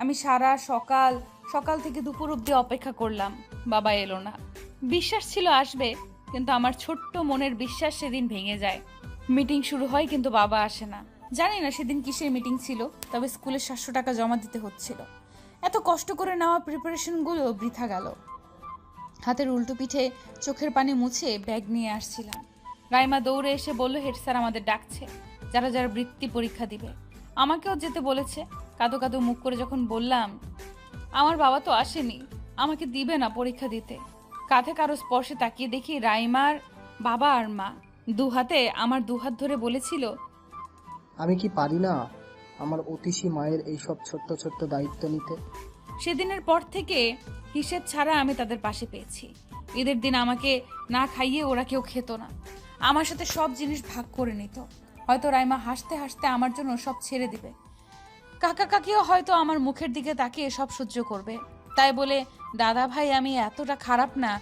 আমি সারা সকাল সকাল থেকে দুপুর অবধি অপেক্ষা করলাম, বাবা এলো না। বিশ্বাস ছিল আসবে, কিন্তু আমার ছোট্ট মনের বিশ্বাস সেদিন ভেঙে যায়। মিটিং শুরু হয় কিন্তু বাবা আসে না। জানি না সেদিন কিসের মিটিং ছিল, তবে স্কুলে 700 টাকা জমা দিতে হচ্ছিল। এত কষ্ট করে নেওয়া প্রিপারেশনগুলো বৃথা গেল। হাতের উল্টো পিঠে চোখের পানি মুছে ব্যাগ নিয়ে আসছিলাম। রাইমা দৌড়ে এসে বলল হেড স্যার আমাদের ডাকছে, যারা যারা বৃত্তি পরীক্ষা দিবে। আমাকেও যেতে বলেছে। কাঁদো কাঁদো মুখ করে যখন বললাম আমার বাবা তো আসেনি, আমাকে দিবে না পরীক্ষা দিতে, কাঁধে কারো স্পর্শে তাকিয়ে দেখি রাইমার বাবা আর মা দুহাতে আমার দুহাত ধরে বলেছিল, আমি কি পারি না আমার অতিশী মায়ের এইসব ছোট্ট ছোট্ট দায়িত্ব নিতে? সেদিনের পর থেকে হিসেব ছাড়া আমি তাদের পাশে পেয়েছি। ঈদের দিন আমাকে না খাইয়ে ওরা কেউ খেত না, আমার সাথে সব জিনিস ভাগ করে নিত। হয়তো রাইমা হাসতে হাসতে আমার জন্য সব ছেড়ে দিবে, কাকা কাকিও হয়তো আমার মুখের দিকে তাকিয়ে সব সহ্য করবে। তাই বলে দাদা ভাই আমি এতটা খারাপ না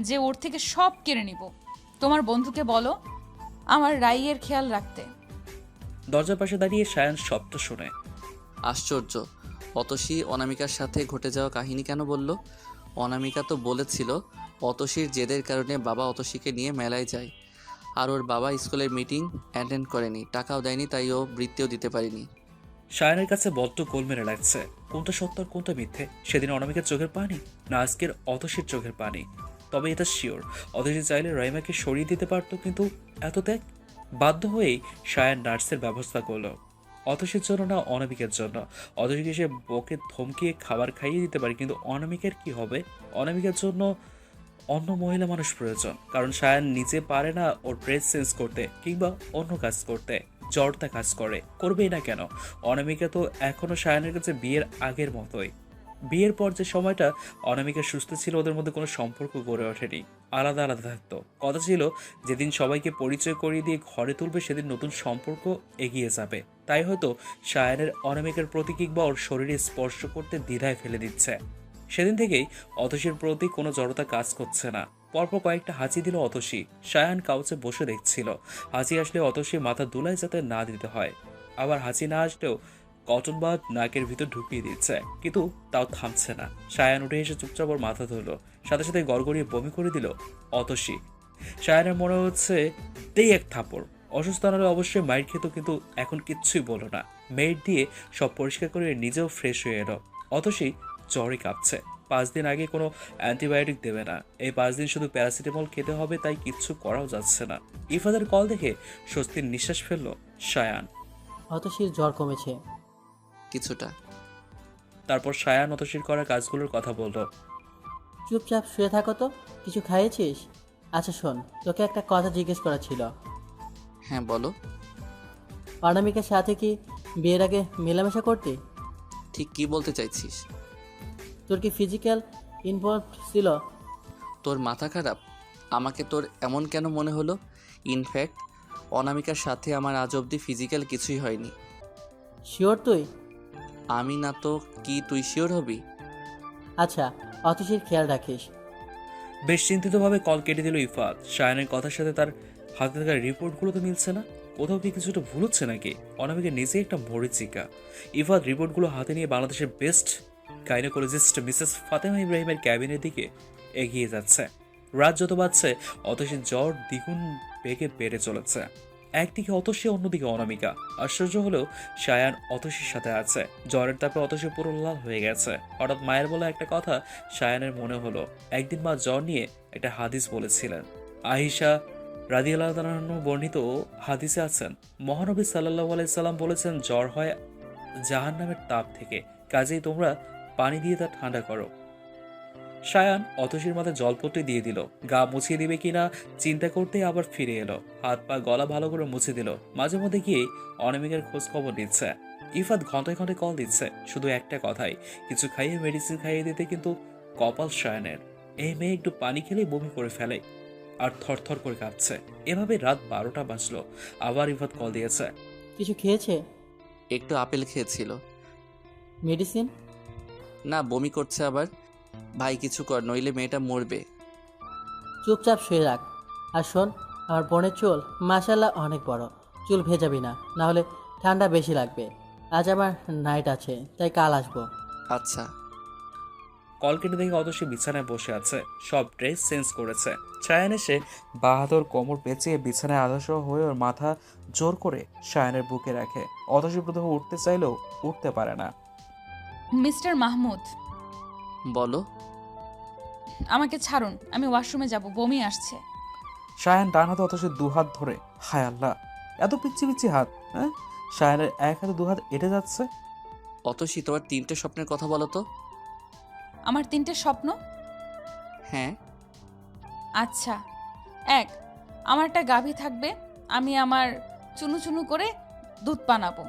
যে ওর থেকে সব কেড়ে নিব। তোমার বন্ধুকে বলো আমার রাইয়ের খেয়াল রাখতে। দরজার পাশে দাঁড়িয়ে সায়ান সবটা শোনে। আশ্চর্য, অতসী অনামিকার সাথে ঘটে যাওয়া কাহিনী কেন বলল? অনামিকা তো বলেছিল অতসীর জেদের কারণে বাবা অতসীকে নিয়ে মেলায় যায়, আর ওর বাবা স্কুলের মিটিং অ্যাটেন্ড করেনি, টাকাও দেয়নি, তাই ও বৃত্তিও দিতে পারেনি। সায়ানের কাছে বড্ড গোল মেরে লাগছে, কোনটা সত্য আর কোনটা মিথ্যে। সেদিন অনামিকার চোখের পানি না আজকের অতসীর চোখের পানি? তবে এটা শিওর, অতসী চাইলে রাইমাকে সরিয়ে দিতে পারতো, কিন্তু এত ত্যাগ। বাধ্য হয়েই সায়ান নার্সের ব্যবস্থা করলো, অতসীর জন্য না অনামিকার জন্য। অতসীকে সে বকে ধমকিয়ে খাবার খাইয়ে দিতে পারে, কিন্তু অনামিকার কি হবে? অনামিকার জন্য অন্য মহিলা মানুষ প্রয়োজন, কারণ সায়ান নিজে পারে না ওর ড্রেস চেঞ্জ করতে কিংবা অন্য কাজ করতে। জড়তা কাজ করবেই না কেন? অনামিকা তো এখনো সায়ানের কাছে বিয়ের আগের মতোই। বিয়ের পর যে সময়টা অনামিকা সুস্থ ছিল, ওদের মধ্যে কোনো সম্পর্ক গড়ে ওঠেনি, আলাদা আলাদা থাকতো। কথা ছিল যেদিন সবাইকে পরিচয় করিয়ে দিয়ে ঘরে তুলবে সেদিন নতুন সম্পর্ক এগিয়ে যাবে। তাই হয়তো সায়ানের অনামিকার প্রতি কিংবা ওর শরীরে স্পর্শ করতে দ্বিধায় ফেলে দিচ্ছে। সেদিন থেকেই অতসীর প্রতি কোনো জড়তা কাজ করছে না। পরপর কয়েকটা হাঁচি দিল অতসী। সায়ান কাউচে বসে দেখছিল। হাঁচি আসলে অতসী মাথা দুলায় যাতে না দিতে হয়, আবার হাঁচি না আসলেও কটন বাদ নাকের ভিতর ঢুকিয়ে দিচ্ছে, কিন্তু তাও থামছে না। সায়ান উঠে এসে চুপচাপ ওর মাথা ধরলো, সাথে সাথে গড়গড়িয়ে বমি করে দিল অতসী। সায়ানের মনে হচ্ছে দেই এক থাপড়। অসুস্থ নাহলে অবশ্যই মাইর খেত, কিন্তু এখন কিচ্ছুই বলো না। মেড দিয়ে সব পরিষ্কার করে নিজেও ফ্রেশ হয়ে এলো। অতসী জ্বরে কাঁপছে। 5 দিন আগে কোনো অ্যান্টিবায়োটিক দেবে না, এই 5 দিন শুধু প্যারাসিটামল খেতে হবে, তাই কিচ্ছু করাও যাচ্ছে না। ইফাদের কল দেখে স্বস্তির নিঃশ্বাস ফেললো সায়ান। অতসীর জ্বর কমেছে কিছুটা। তারপর সায়ান অতসীর করা কাজগুলোর কথা বলল। চুপচাপ শুয়ে থাকো তো, কিছু খাইয়েছিস? আচ্ছা শোন, তোকে একটা কথা জিজ্ঞেস করা ছিল। হ্যাঁ বলো। অনামিকার সাথে কি বিয়ের আগে মেলামেশা করতি? ঠিক কি বলতে চাইছিস? তোর কি ফিজিক্যাল ইনভলভ ছিল? তোর মাথা খারাপ? আমাকে তোর এমন কেন মনে হলো? ইনফ্যাক্ট অনামিকার সাথে আমার আজ অবধি ফিজিক্যাল কিছুই হয়নি। শিওর তুই? আমি না তো কি তুই শিওর হবি? আচ্ছা, অতসীর খেয়াল রাখিস। বেশ চিন্তিতভাবে কল কেটে দিল ইফাত। সায়ানের কথার সাথে তার হাতে থাকা রিপোর্টগুলো তো মিলছে না, কোথাও কি কিছুটা ভুল হচ্ছে নাকি? অনামিকা নিজেই একটা মরিচিকা। ইফাত রিপোর্টগুলো হাতে নিয়ে বাংলাদেশের বেস্ট গাইনোকোলজিস্ট মিসেস ফাতেমা ইব্রাহিমের ক্যাবিনের দিকে এগিয়ে যাচ্ছে। রাত যত বাড়ছে অতসীর জ্বর দ্বিগুণ বেগে বেড়ে চলেছে। একদিকে অতসী, অন্যদিকে অনামিকা। আশ্চর্য হলেও সায়ান অতসীর সাথে আছে। জ্বরের তাপে অতসী পুরো লাল হয়ে গেছে। হঠাৎ মায়ের বলা একটা কথা সায়ানের মনে হলো। একদিন মা জ্বর নিয়ে একটা হাদিস বলেছিলেন। আয়েশা রাদিয়াল্লাহু তাআলা আনহা বর্ণিত হাদিসে আছেন, মহানবী সাল্লাল্লাহু আলাইহি সাল্লাম বলেছেন, জ্বর হয় জাহান্নামের তাপ থেকে, কাজেই তোমরা পানি দিয়ে তা ঠান্ডা করো। সায়ান অতসীর মাথায় জলপট্টি দিয়ে দিল। গা মুছিয়ে দিবে কিনা চিন্তা করতেই আবার ফিরে এলো। হাত পা গলা ভালো করে মুছে দিল। মাঝে মধ্যে গিয়ে অনামিকার খোঁজ খবর নিচ্ছে। ইফাত ঘন্টায় ঘন্টায় কল দিচ্ছে, শুধু একটা কথাই, কিছু খাইয়ে মেডিসিন খাইয়ে দিতে। কিন্তু কপাল সায়ানের, এই মেয়ে একটু পানি খেলেই বমি করে ফেলে আর থরথর করে কাঁপছে। এভাবে রাত 12টা বাজলো। আবার ইফাত কল দিয়েছে। কিছু খেয়েছে? একটু আপেল খেয়েছিল। মেডিসিন? না, বমি করছে আবার। ভাই কিছু কর, নইলে মেয়েটা মরবে। চুপচাপ শুয়ে রাখ। আর শোন, আমার বোনের চুল মাশাল্লাহ অনেক বড়। চুল ভেজাবি না, নাহলে ঠান্ডা বেশি লাগবে। আজ আমার নাইট আছে, তাই কাল আসবো। আচ্ছা। কল কেটে দেখে অতসী বিছানায় বসে আছে, সব ড্রেস চেঞ্জ করেছে। সায়ান এসে বাহাদুর কোমর পেঁচিয়ে বিছানায় আদর্শ হয়ে ওর মাথা জোর করে সায়ানের বুকে রাখে। অতসী প্রথমে উঠতে চাইলেও উঠতে পারে না। মিস্টার মাহমুদ, বলো। আমাকে ছাড়ুন, আমি ওয়াশরুমে যাব, বমি আসছে। সায়ান ডান হাতে অতসীর দুহাত ধরে, হায় আল্লাহ, এত পিচ্ছি পিচ্ছি হাত! হ্যাঁ, সায়ানের এক হাতে দুহাত এঁটে যাচ্ছে। অতসী, তোমার 3টে স্বপ্নের কথা বলো তো। আমার 3টে স্বপ্ন? হ্যাঁ। আচ্ছা, 1, আমার একটা গাভী থাকবে, আমি আমার চুনু চুনু করে দুধ পানাবো।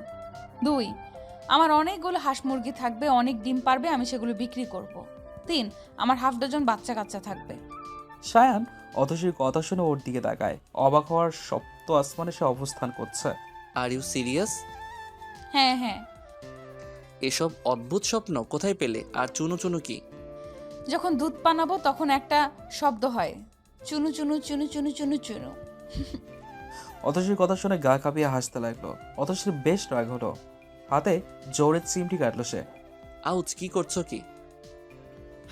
2, আমার অনেকগুলো হাঁস মুরগি থাকবে, অনেক ডিম পারবে, আমি সেগুলো বিক্রি করব। 3, আমার হাফ ডজন বাচ্চা কাচ্চা থাকবে। সায়ান অতসীর কথা শুনে ওর দিকে তাকায়। অবাক হওয়ার সপ্ত আসমানে সে অবস্থান করছে। Are you serious? হ্যাঁ হ্যাঁ, এসব অদ্ভুত স্বপ্ন কোথায় পেলে? আর চুনু চুনু কি? যখন দুধ পানাবো তখন একটা শব্দ হয়, চুনু চুনু চুনু চুনু চুনু চুনু। অতসীর কথা শুনে গা কাঁপিয়ে হাসতে লাগলো। অতসীর বেশ রাগ হলো, হাতে জোরে চিমটি কাটলো সে। আউচ, কি করছো কি?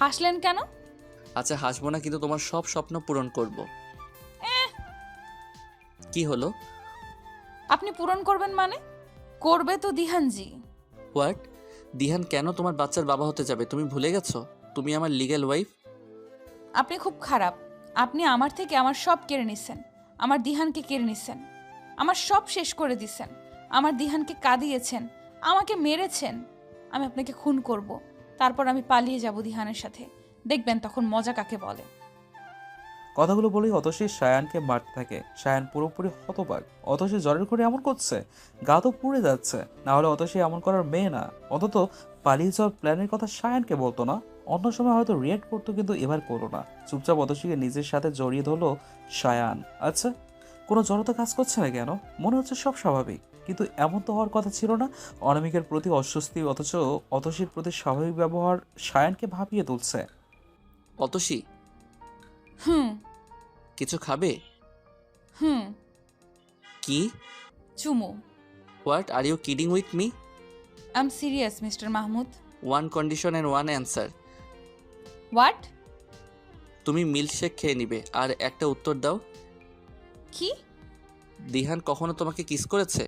হাসলেন কেন? আচ্ছা হাসবো না, কিন্তু তোমার সব স্বপ্ন পূরণ করব। কি হলো? আপনি পূরণ করবেন মানে? করবে তো দিহানজি। হোয়াট? দিহান কেন তোমার বাচ্চার বাবা হতে যাবে? তুমি ভুলে গেছো তুমি আমার লিগ্যাল ওয়াইফ। আপনি খুব খারাপ। আপনি আমার থেকে আমার সব কেড়ে নিছেন, আমার দিহানকে কেড়ে নিছেন, আমার সব শেষ করে দিছেন, আমার দিহানকে কাঁদিয়েছেন, আমাকে মেরেছেন। আমি আপনাকে খুন করব, তারপর আমি পালিয়ে যাব দিহানের সাথে, দেখবেন তখন মজা কাকে বলে। কথাগুলো বলেই অতসী সায়ানকে মারতে থাকে। সায়ান পুরোপুরি হতবাক। অতসী জ্বরের ঘরে এমন করছে, গা তো পুড়ে যাচ্ছে। না হলে অতসী এমন করার মেয়ে না। অন্তত পালিয়ে যাওয়ার প্ল্যানের কথা সায়ানকে বলতো না। অন্য সময় হয়তো রিয়েক্ট করতো, কিন্তু এবার করলো না। চুপচাপ অতসীকে নিজের সাথে জড়িয়ে ধরলো সায়ান। আচ্ছা, কোনো জড়তা কাজ করছে না কেন? মনে হচ্ছে সব স্বাভাবিক, কিন্তু এমন তো হওয়ার কথা ছিল না। অনামিকার প্রতি অস্বস্তি, অথচ অতসীর প্রতি স্বাভাবিক ব্যবহার সায়ানকে ভাবিয়ে তুলছে। অতসী, হুম কিছু খাবে? হুম কি? চুমু। What are you kidding with me? I am serious mister Mahmud. One condition and one answer. What? তুমি মিল্কশেক খেয়ে নিবে আর একটা উত্তর দাও। কি? দিহান কখনো তোমাকে কিস করেছে?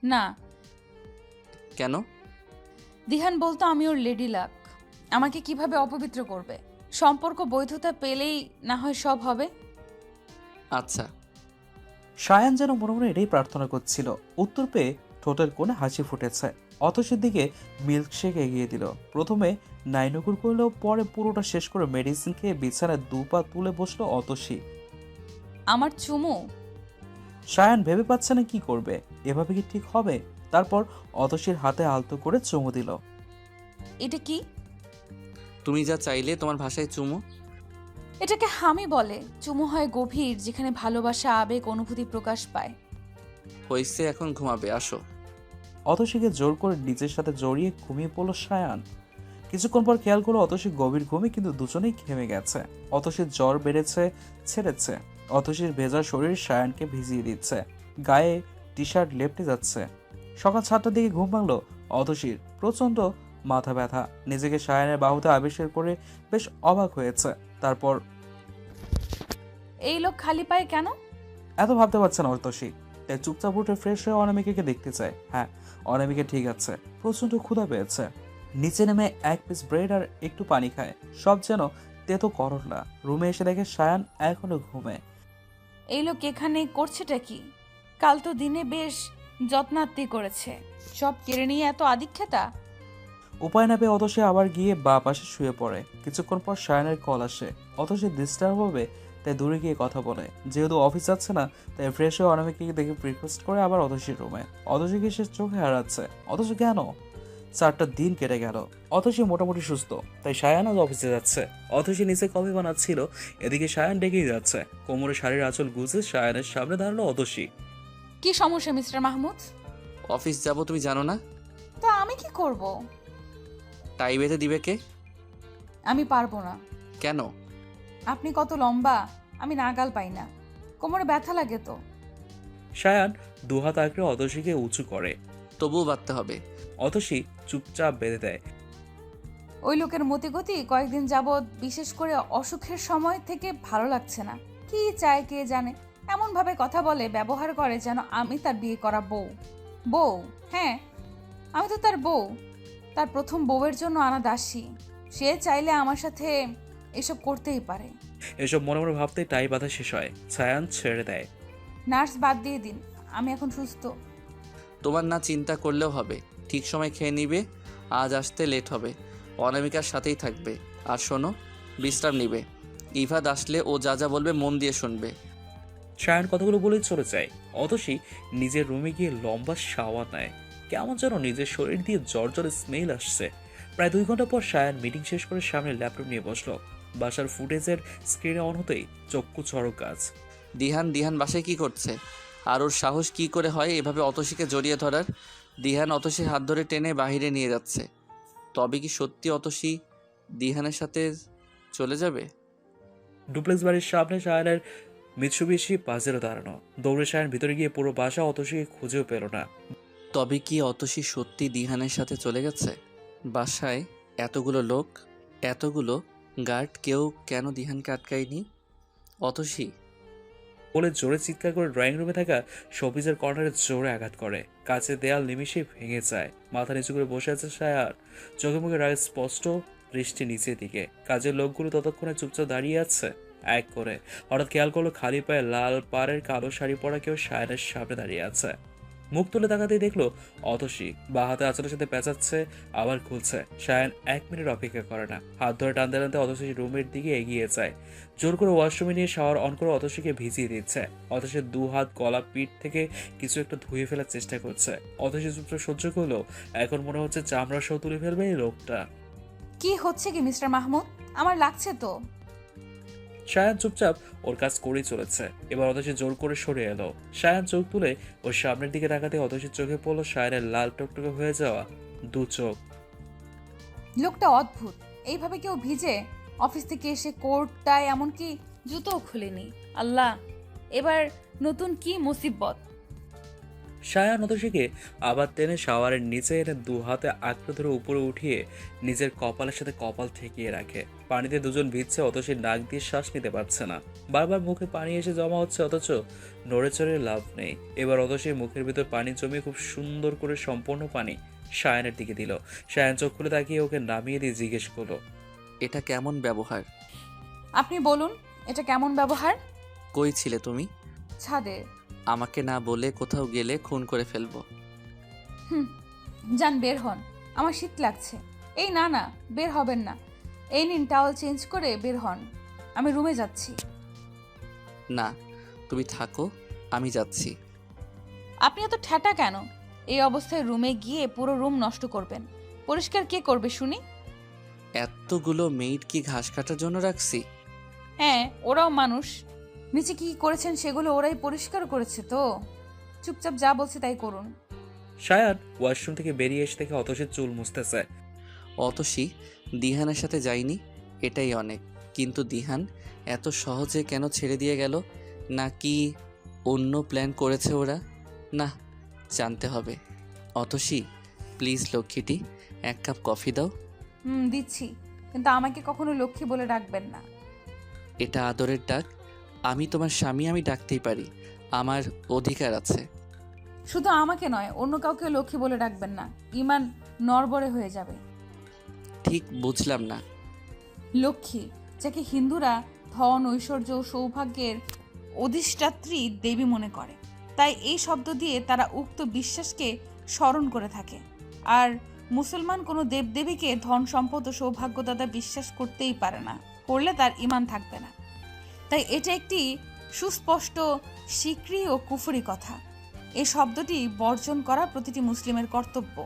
না। কেন? দিহান বলতো আমি ওর লেডি লাক, আমাকে কিভাবে অপবিত্র করবে? সম্পর্ক বৈধতা পেলেই না হয় সব হবে। আচ্ছা। সায়ান যেন মনে মনে এটাই প্রার্থনা করছিল। উত্তর পেয়ে ঠোঁটের কোণে হাসি ফুটেছে। অতসীর দিকে মিল্কশেক এগিয়ে দিল। প্রথমে নাইনকুর করলেও পরে পুরোটা শেষ করে মেডিসিন খেয়ে বিছানায় 2 পা তুলে বসলো অতসী। আমার চুমু? সায়ান ভেবে পাচ্ছে না কি করবে। এভাবে কি ঠিক হবে? তারপর অতসীর হাতে আলতো করে চুমু দিল। এটা কি? তুমি যা চাইলে, তোমার ভাষায় চুমু। এটাকে হামি বলে। চুমু হয় গভীর, যেখানে ভালোবাসা, আবেগ, অনুভূতি প্রকাশ পায়। হইছে, এখন ঘুমাবে, আসো। অতসীকে জোর করে নিজের সাথে জড়িয়ে ঘুমিয়ে পড়ল সায়ান। কিছুক্ষণ পর খেয়াল করলো অতসী গভীর ঘুমে, কিন্তু দুজনেই ঘেমে গেছে। অতসীর জ্বর বেড়েছে, ছেড়েছে। অতসীর ভেজা শরীর সায়ানকে ভিজিয়ে দিচ্ছে, গায়ে টি শার্ট লেপটে যাচ্ছে। সকাল 7টার দিকে ঘুম ভাঙলো অতসীর। প্রচন্ড মাথা ব্যথা। নিজেকে সায়ানের বাহুতে আবিষ্কার করে বেশ অবাক হয়েছে। তারপর এই লোক খালি পায়ে কেন? এত ভাবতে পারছে না অতসী, তাই চুপচাপ উঠে ফ্রেশ হয়ে অনামিকাকে দেখতে চায়। হ্যাঁ, অনামিকা ঠিক আছে, প্রচন্ড ক্ষুধা পেয়েছে। নিচে নেমে 1 পিস ব্রেড আর একটু পানি খায়। সব যেন তেতো করলা। রুমে এসে দেখে সায়ান এখনো ঘুমে। এই লোক এখানে করছেটা কি? কাল তো দিনে বেশ যত্নার্থী করেছে, সব কেড়ে নিয়ে এত আদিক্ষেতা। উপায় না পেয়ে অতসী আবার গিয়ে বা পাশে শুয়ে পড়ে। কিছুক্ষণ পর সায়ানের কল আসে। অতসী ডিস্টার্ব হবে তাই দূরে গিয়ে কথা বলে। যেহেতু অফিস যাচ্ছে না, তাই ফ্রেশ হয়ে অনামিকাকে দেখে রিকোয়েস্ট করে আবার অতসীর রুমে। অতসীকে সে চোখে হারাচ্ছে। অথচ কেন? 4টা দিন কেটে গেল। অতসী মোটামুটি সুস্থ, তাই সায়ান আজ অফিসে যাচ্ছে। অতসী নিচে কফি বানাচ্ছিল, এদিকে সায়ান ডেকেই যাচ্ছে। কোমরে শাড়ির আঁচল গুজে সায়ানের সামনে দাঁড়ালো অতসী। কি সমস্যা মিস্টার মাহমুদ? অফিস যাব তুমি জানো না? তা আমি কি করব? টাই বেঁধে দিবে কে? আমি পারবো না। কেন? আপনি কত লম্বা, আমি নাগাল পাই না, কোমরে ব্যথা লাগে তো। সায়ান দুহাত আঁকড়ে অতসীকে উঁচু করে। তবুও বাঁধতে হবে। অতসী চুপচাপ বেঁধে দেয়। ওই লোকের মতিগতি কয়েকদিন যাবৎ বিশেষ করে অসুখের সময় থেকে ভালো লাগছে না। কি চায় কে জানে, এমনভাবে কথা বলে, ব্যবহার করে যেন আমি তার বিয়ে করা বউ। বউ? হ্যাঁ, আমি তো তার বউ, তার প্রথম বউয়ের জন্য আনা দাসী। সে চাইলে আমার সাথে এসব করতেই পারে। এসব মনে মনে ভাবতেই টাই বাঁধা শেষ হয়। ছায়ান ছেড়ে দেয়। নার্স বাদ দিয়ে দিন, আমি এখন সুস্থ। তোমার না চিন্তা করলেও হবে, ঠিক সময় খেয়ে নিবে, আজ আসতে লেট হবে, অনামিকার সাথেই থাকবে। আর শোনো, বিশ্রাম নিবে। ইভাদ আসলে ও যা যা বলবে মন দিয়ে শুনবে। সায়ান কথাগুলো বলেই চলে যায়। অতসী নিজের রুমে গিয়ে লম্বা শাওয়ার নেয়। কেমন যেন নিজের শরীর দিয়ে জ্বর স্মেল আসছে। প্রায় 2 ঘন্টা পর সায়ান মিটিং শেষ করে সামনে ল্যাপটপ নিয়ে বসলো। বাসার ফুটেজের স্ক্রিনে অন হতেই চক্ষু চড়ক গাছ। দিহান বাসায় কি করছে? আর ওর সাহস কি করে হয় এভাবে অতসীকে জড়িয়ে ধরার? দিহান অতসীর হাত ধরে টেনে বাহিরে নিয়ে যাচ্ছে। তবে কি সত্যি অতসী দিহানের সাথে চলে যাবে? ডুপ্লেক্স বাড়ির সামনে সায়ানের মিৎসুবিশি পাজেরও দাঁড়ানো। দৌড়ে সায়ান ভিতরে গিয়ে পুরো বাসা অতসীকে খুঁজেও পেল না। তবে কি অতসী সত্যি দিহানের সাথে চলে গেছে? বাসায় এতগুলো লোক, এতগুলো গার্ড, কেউ কেন দিহানকে আটকায়নি? অতসী বলে জোরে চিৎকার করে ড্রয়িং রুমে থাকা শোপিসের কর্নারে জোরে আঘাত করে। কাছে দেয়াল নিমিশে ভেঙে যায়। মাথা নিচু করে বসে আছে সায়ার, চোখে মুখে রাগে স্পষ্ট, দৃষ্টি নিচের দিকে। কাজের লোকগুলো ততক্ষণে চুপচাপ দাঁড়িয়ে আছে এক করে। হঠাৎ খেয়াল করলো খালি পায়ে লাল পাড়ের কালো শাড়ি পরা কেউ সায়ানের সামনে দাঁড়িয়ে আছে। মুখ তুলে তাকাতেই দেখলো অতসী বা হাতে আঁচলের সাথে পেঁচাচ্ছে, আবার খুলছে। সায়ান 1 মিনিট অপেক্ষা করে না, হাত ধরে টানতে টানতে অতসী রুমের দিকে এগিয়ে যায়। জোর করে ওয়াশরুমে নিয়ে শাওয়ার অন করে অতসীকে ভিজিয়ে দিচ্ছে। অতসীর 2 হাত গলা পিঠ থেকে কিছু একটা ধুয়ে ফেলার চেষ্টা করছে। অতসী চুপচাপ সহ্য করলো। এখন মনে হচ্ছে চামড়া সহ তুলে ফেলবে এই লোকটা। কি হচ্ছে কি মিস্টার মাহমুদ? আমার লাগছে তো। সায়ান চুপচাপ ওর কাজ করেই চলেছে। এবার অতসী জোর করে সরে এলো। সায়ান চোখ তুলে ওর সামনের দিকে তাকাতে অতসীর চোখে পড়লো সায়ানের লাল টকটকে হয়ে যাওয়া 2 চোখ। লোকটা অদ্ভুত, এইভাবে কেউ ভিজে? অফিস থেকে এসে কোটটায় এমনকি জুতোও খুলেনি। আল্লাহ, এবার নতুন কি মুসিবত। সায়ান অতসীকে আবার টেনে শাওয়ারের নিচে এনে 2 হাতে আঁকড়ে ধরে উপরে উঠিয়ে নিজের কপালের সাথে কপাল ঠেকিয়ে রাখে। পানিতে দুজন ভিজছে, অতসীর নাক দিয়ে শ্বাস নিতে পারছে না। বারবার মুখে পানি এসে জমা হচ্ছে, অথচ নড়ে চড়ে লাভ নেই। এবার অতসীর মুখের ভিতর পানি জমিয়ে খুব সুন্দর করে সম্পূর্ণ পানি সায়ানের দিকে দিল। সায়ান চোখ খুলে তাকিয়ে ওকে নামিয়ে দিয়ে জিজ্ঞেস করলো, এটা কেমন ব্যবহার? আপনি বলুন, এটা কেমন ব্যবহার? কই ছিলে তুমি? ছাদে। আমাকে না বলে কোথাও গেলে খুন করে ফেলবো। যান, বের হন, আমার শীত লাগছে। এই না না, বের হবেন না। এই নিন, টাওয়াল চেঞ্জ করে বের হন, আমি রুমে যাচ্ছি। না, তুমি থাকো, আমি যাচ্ছি। আপনি এত ঠ্যাটা কেন? এই অবস্থায় রুমে গিয়ে পুরো রুম নষ্ট করবেন। পরিষ্কার কে করবে শুনি? এতগুলো মেইড কি ঘাস কাটার জন্য রাখছি? হ্যাঁ, ওরাও মানুষ। নিচে কি করেছেন সেগুলো ওরাই পরিষ্কার করেছে তো। চুপচাপ যা বলছে তাই করুন। সায়ান ওয়াশরুম থেকে বেরিয়ে এসে থেকে অতসীর চুল মুছতেছে। অতসী দিহানের সাথে যায়নি, এটাই অনেক। কিন্তু দিহান এত সহজে কেন ছেড়ে দিয়ে গেল? নাকি অন্য প্ল্যান করেছে ওরা? না, জানতে হবে। অতসী প্লিজ লক্ষ্মীটি, 1 কাপ কফি দাও। দিচ্ছি, কিন্তু আমাকে কখনো লক্ষ্মী বলে ডাকবেন না। এটা আদরের ডাক। আমি তোমার স্বামী, আমি ডাকতেই পারি, আমার অধিকার আছে। শুধু আমাকে নয়, অন্য কাউকে লক্ষ্মী বলে ডাকবেন না, ইমান নড়বড়ে হয়ে যাবে। ঠিক বুঝলাম না। লক্ষ্মী, যাকে হিন্দুরা ধন, ঐশ্বর্য ও সৌভাগ্যের অধিষ্ঠাত্রী দেবী মনে করে, তাই এই শব্দ দিয়ে তারা উক্ত বিশ্বাসকে স্মরণ করে থাকে। আর মুসলমান কোনো দেবদেবীকে ধন, সম্পদ ও সৌভাগ্যদাতা বিশ্বাস করতেই পারে না, করলে তার ঈমান থাকবে না। তাই এটা একটি সুস্পষ্ট শিকরি ও কুফরি কথা। এই শব্দটি বর্জন করা প্রতিটি মুসলিমের কর্তব্য।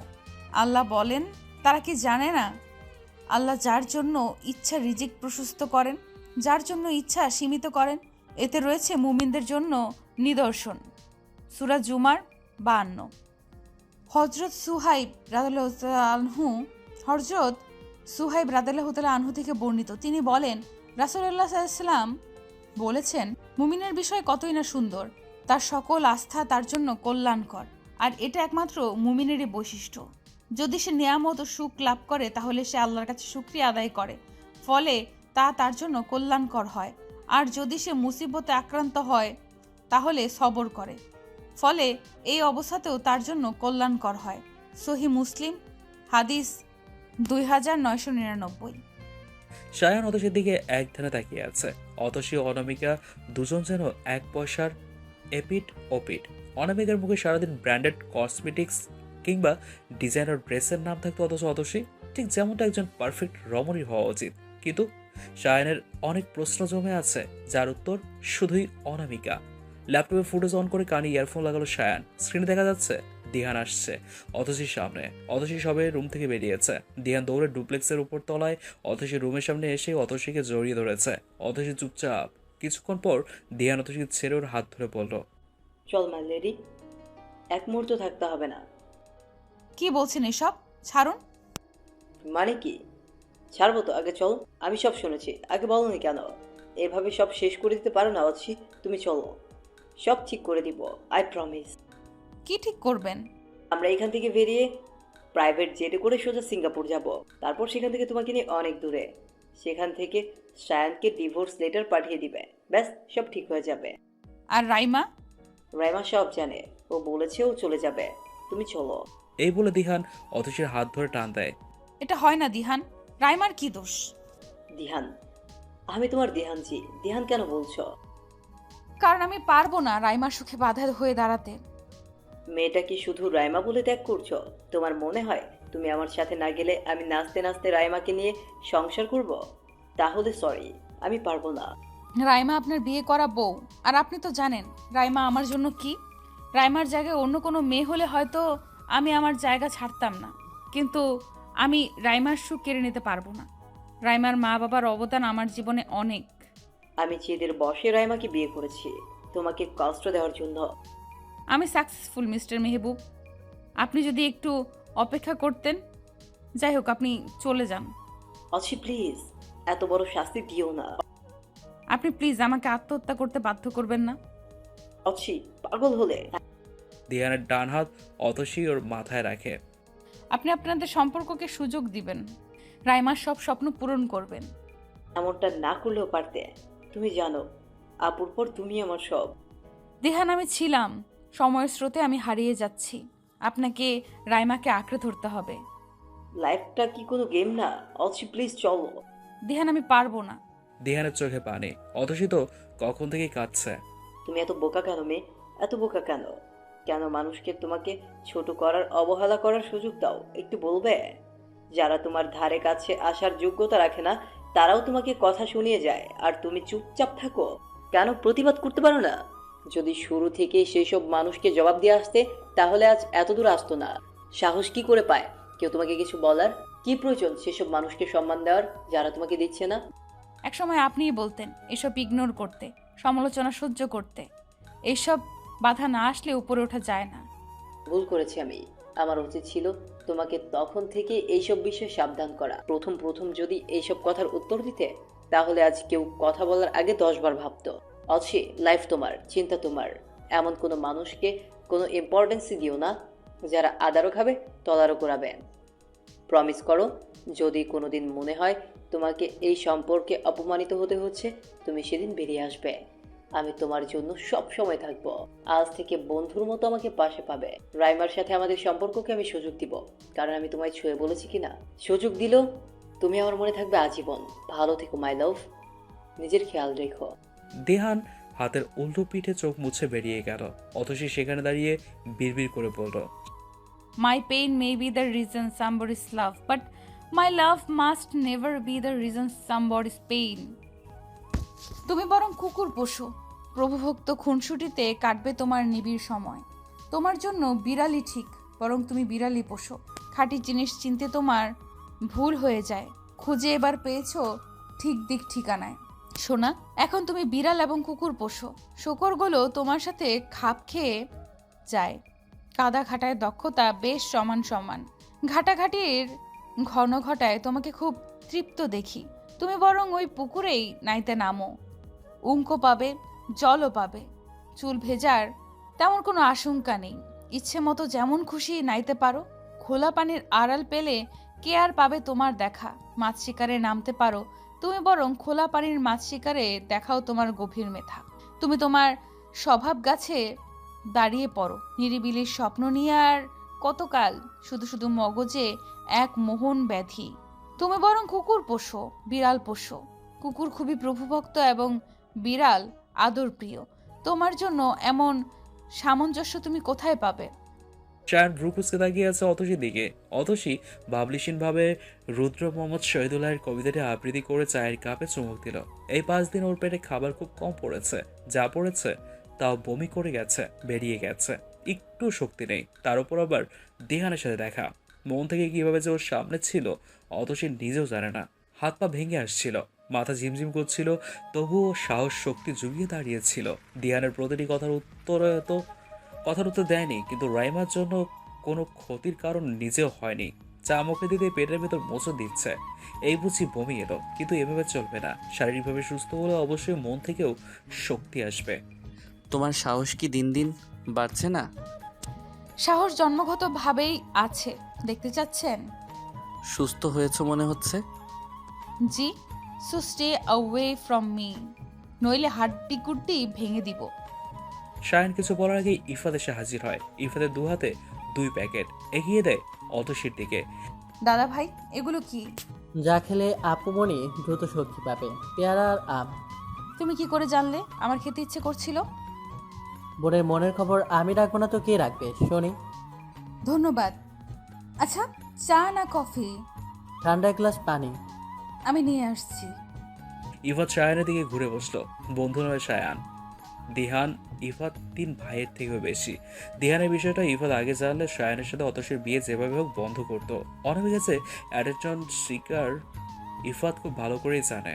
আল্লাহ বলেন, তারা কি জানে না আল্লাহ যার জন্য ইচ্ছা রিজিক প্রশস্ত করেন, যার জন্য ইচ্ছা সীমিত করেন। এতে রয়েছে মুমিনদের জন্য নিদর্শন। সূরা জুমার 52। হযরত সুহাইব রাদিয়াল্লাহু তাআলা আনহু থেকে বর্ণিত, তিনি বলেন, রাসূলুল্লাহ সাল্লাল্লাহু আলাইহি ওয়াসাল্লাম বলেছেন, মুমিনের বিষয় কতই না সুন্দর, তার সকল আস্থা তার জন্য কল্যাণকর, আর এটা একমাত্র মুমিনেরই বৈশিষ্ট্য। যদি সে নিয়ামত ও সুখ লাভ করে তাহলে সে আল্লাহর কাছে শুকরিয়া আদায় করে, ফলে তা তার জন্য কল্যাণকর হয়। আর যদি সে মুসিবতে আক্রান্ত হয় তাহলে সবর করে, ফলে এই অবস্থাতেও তার জন্য কল্যাণকর হয়। সহি মুসলিম, হাদিস 2999। সায়ান অতসীর দিকে এক ধ্যানে তাকিয়ে আছে। অতসী ও অনামিকা দুজন যেন এক পয়সার এপিট ওপিট। অনামিকার মুখে সারাদিন ব্র্যান্ডেড কসমেটিক্স কিংবা ডিজাইনার ড্রেসের নাম থাকতো, অথচ অতসী ঠিক যেমনটা একজন পারফেক্ট রমণী হওয়া উচিত। কিন্তু সায়ানের অনেক প্রশ্ন জমে আছে, যার উত্তর শুধুই অনামিকা। ল্যাপটপে ফুটেজ অন করে কানে ইয়ারফোন লাগালো সায়ান। স্ক্রিনে দেখা যাচ্ছে দিহান আসছে অতসীর সামনে। অতসী সবে রুম থেকে বেরিয়েছে। দিহান দৌড়ে ডুপ্লেক্সের উপর তলায় অতসীর রুমের সামনে এসে অতসীকে জড়িয়ে ধরেছে। অতসী চুপচাপ। কিছুক্ষণ পর দিহান অতসীকে ছেড়ে ওর হাত ধরে বলল, চল মাই লেডি, এক মুহূর্ত থাকতে হবে না। কি বলছেন এসব? ছাড়ুন। মানে কি? ছাড়বো তো, আগে চলো। আমি সব শুনেছি, আগে বলোনি কেন? এভাবে সব শেষ করে দিতে পারো না অতসী? তুমি চলো, সব ঠিক করে দিব, আই প্রমিস। কি ঠিক করবেন? আমরা এখান থেকে বেরিয়ে প্রাইভেট জেটে করে সোজা সিঙ্গাপুর যাব। তারপর সেখান থেকে তোমাকে নিয়ে অনেক দূরে। সেখান থেকে সায়ানকে ডিভোর্স লেটার পাঠিয়ে দিবে। ব্যাস, সব ঠিক হয়ে যাবে। আর রাইমা? রাইমা সব জানে, ও বলেছে ও চলে যাবে। তুমি চলো। এই বলে দিহান অতসীর হাত ধরে টান দেয়। এটা হয় না দিহান। রাইমার কি দোষ? দিহান, আমি তোমার দিহানজি। দিহান কেন বলছো? কারণ আমি পারবো না রাইমার সুখে বাধা হয়ে দাঁড়াতে। মেয়েটা কি শুধু রাইমা বলে ত্যাগ করছো? তোমার মনে হয় তুমি আমার সাথে না গেলে আমি নাচতে নাচতে রাইমাকে নিয়ে সংসার করব? তাহলে সরি, আমি পারবো না। রাইমা আপনার বিয়ে করা বউ, আর আপনি তো জানেন রাইমা আমার জন্য কি। রাইমার জায়গায় অন্য কোনো মেয়ে হলে হয়তো আমি আমার জায়গা ছাড়তাম না, কিন্তু আমি রাইমার সুখ কেড়ে নিতে পারবো না। রাইমার মা বাবার অবদান আমার জীবনে অনেক। আমি জেদের বসে রাইমাকে বিয়ে করেছি তোমাকে কষ্ট দেওয়ার জন্য। আমি সাকসেসফুল মিস্টার মেহবুব। আপনি যদি একটু অপেক্ষা করতেন। যাই হোক, আপনি চলে যান। অছি প্লিজ, এত বড় শাস্তি দিও না। আপনি প্লিজ আমাকে আত্মহত্যা করতে বাধ্য করবেন না। অছি, পাগল হলে? দিহানের ডান হাত অতসী ওর মাথায় রাখে। আপনি আপনাদের সম্পর্ককে সুযোগ দিবেন, রাইমার সব স্বপ্ন পূরণ করবেন। এমনটা না করলেও পারতে। তুমি জানো আপুর পর তুমি আমার সব। দিহান, আমি ছিলাম, সময়ের স্রোতে আমি হারিয়ে যাচ্ছি। আপনাকে রাইমাকে আঁকড়ে ধরতে হবে। লাইফটা কি কোনো গেম না? অছি প্লিজ চলো। দিহান, আমি পারবো না। দিহানের চোখে পানি। অতসী তো কখন থেকেই কাঁদছে। তুমি এত বোকা কেন মেয়ে? এত বোকা কেন? কেন মানুষকে তোমাকে ছোট করার, অবহেলা করার সুযোগ দাও? একটু বলবে? যারা তোমার ধারে কাছে আসার যোগ্যতা রাখে না তারাও তোমাকে কথা শুনিয়ে যায়, আর তুমি চুপচাপ থাকো। কেন প্রতিবাদ করতে পারো না? যদি শুরু থেকে সেই সব মানুষকে জবাব দিয়ে আসতে, তাহলে আজ এত দূর আসতো না। সাহস কি করে পায় কেউ তোমাকে কিছু বলার? কি প্রয়োজন সেসব মানুষকে সম্মান দেওয়ার যারা তোমাকে দিচ্ছে না? একসময় আপনিই বলতেন এসব ইগনোর করতে, সমালোচনা সহ্য করতে। এইসব বাধা না আসলে উপরে ওঠা যায় না। ভুল করেছি আমি। আমার উচিত ছিল তোমাকে তখন থেকে এইসব বিষয়ে সাবধান করা। প্রথম প্রথম যদি এইসব কথার উত্তর দিতে, তাহলে আজ কেউ কথা বলার আগে 10 বার ভাবতো। অছি, লাইফ তোমার, চিন্তা তোমার। এমন কোনো মানুষকে কোনো ইম্পর্টেন্সই দিও না যারা আদারও খাবে তদারও করাবে। প্রমিস করো, যদি কোনোদিন মনে হয় তোমাকে এই সম্পর্কে অপমানিত হতে হচ্ছে, তুমি সেদিন বেরিয়ে আসবে। আমি তোমার জন্য সব সময় থাকবো। আজ থেকে বন্ধুর মতো আমাকে পাশে পাবে। রাইমার সাথে আমাদের সম্পর্ককে আমি সুযোগ দিব, কারণ আমি তোমায় ছুঁয়ে বলেছি কিনা। সুযোগ দিলেও তুমি আমার মনে থাকবে আজীবন। ভালো থেকো মাই লাভ, নিজের খেয়াল রেখো। দিহান হাতের উল্টো পিঠে চোখ মুছে বেরিয়ে গেল। অতসী সেখানে দাঁড়িয়ে বিড়বিড় করে বলল, My pain may be the reason somebody's love, but my love must never be the reason somebody's pain. তুমি বরং কুকুর পোষো, প্রভুভক্ত খুনসুটিতে কাটবে তোমার নিবিড় সময়। তোমার জন্য বিড়ালি ঠিক, বরং তুমি বিড়ালি পোষো। খাঁটি জিনিস চিনতে তোমার ভুল হয়ে যায়, খুঁজে এবার পেয়েছো ঠিক দিক ঠিকানায়। শোনা, এখন তুমি বিড়াল এবং কুকুর পোষো। শূকরগুলো তোমার সাথে খাপ খেয়ে যায়। কাদা ঘাটায় দক্ষতা বেশ সমান সমান। ঘাটাঘাটির ঘন ঘটায় তোমাকে খুব তৃপ্ত দেখি। তুমি বরং ওই পুকুরেই নাইতে নামো, উঙ্কো পাবে, জলও পাবে। চুল ভেজার তেমন কোনো আশঙ্কা নেই। ইচ্ছে মতো যেমন খুশি নাইতে পারো, খোলা পানির আড়াল পেলে কে আর পাবে তোমার দেখা? মাছ শিকারে নামতে পারো তুমি, বরং খোলা পানির মাছ শিকারে দেখাও তোমার গভীর মেধা। তুমি তোমার স্বভাব গাছে দাঁড়িয়ে পড়ো, নিরিবিলি স্বপ্ন নিয়ে আর কতকাল শুধু শুধু মগজে এক মোহন ব্যাধি। তুমি বরং কুকুর পোষো, বিড়াল পোষো। কুকুর খুবই প্রভুভক্ত এবং বিড়াল আদর প্রিয়। তোমার জন্য এমন সামঞ্জস্য তুমি কোথায় পাবে? সায়ান ভ্রুকুচকে তাকিয়ে আছে অতসীর দিকে। অতসী ভাবলিসীনভাবে রুদ্র মোহাম্মদ শহীদুল্লাহের কবিতাটি আবৃত্তি করে চায়ের কাপে চুমুক দিল। এই 5 দিন ওর পেটে খাবার খুব কম পড়েছে, যা পড়েছে তাও বমি করে গেছে, বেরিয়ে গেছে, একটু শক্তি নেই। তার উপর আবার দিহানের সাথে দেখা। মন থেকে কিভাবে যে ওর সামনে ছিল অতসী নিজেও জানে না। হাত পা ভেঙে আসছিল, মাথা ঝিমঝিম করছিল, তবুও সাহস শক্তি জুগিয়ে দাঁড়িয়েছিল। দিহানের প্রতিটি কথার উত্তর দেয়নি, কিন্তু রাইমার জন্য কোনো ক্ষতির কারণ নিজেও হয়নি। চা মুখে দিতে পেটের ভেতর মোচড় দিচ্ছে। এই বুঝি বমি এলো, কিন্তু এভাবে চলবে না। শারীরিকভাবে সুস্থ হলে অবশ্যই মন থেকেও শক্তি আসবে। তোমার সাহস কি দিন দিন বাড়ছে না? সাহস জন্মগতভাবেই আছে, দেখতে চাচ্ছেন? সুস্থ হয়েছে মনে হচ্ছে। জি, so stay away from me, নইলে হাড্ডি গুড্ডি ভেঙে দিব। শায়ান কিছু বলার আগেই ইফাত এসে হাজির হয়। ইফাতের 2 হাতে 2 প্যাকেট এগিয়ে দেয় অতসীর দিকে। দাদা ভাই, এগুলো কি? যা খেলে আপুমনি দ্রুত শক্তি পাবে। পেয়ারা আর আম। তুমি কি করে জানলে আমার খেতে ইচ্ছে করছিল? বোনের মনের খবর আমি রাখবো না তো কে রাখবে শুনি? ধন্যবাদ। আচ্ছা, চা না কফি? ঠান্ডা এক গ্লাস পানি। আমি নিয়ে আসছি। ইফাত শায়ানের দিকে ঘুরে বসলো। বন্ধু নয় শায়ান, দিহান ইফাত 3 ভাইয়ের থেকেও বেশি। দিহানের বিষয়টা ইফাত আগে জানলে শায়ানের সাথে অতসীর বিয়ে যেভাবে হোক বন্ধ করতো। অনেকের কাছে অ্যাটেনশন শিকার ইফাত খুব ভালো করেই জানে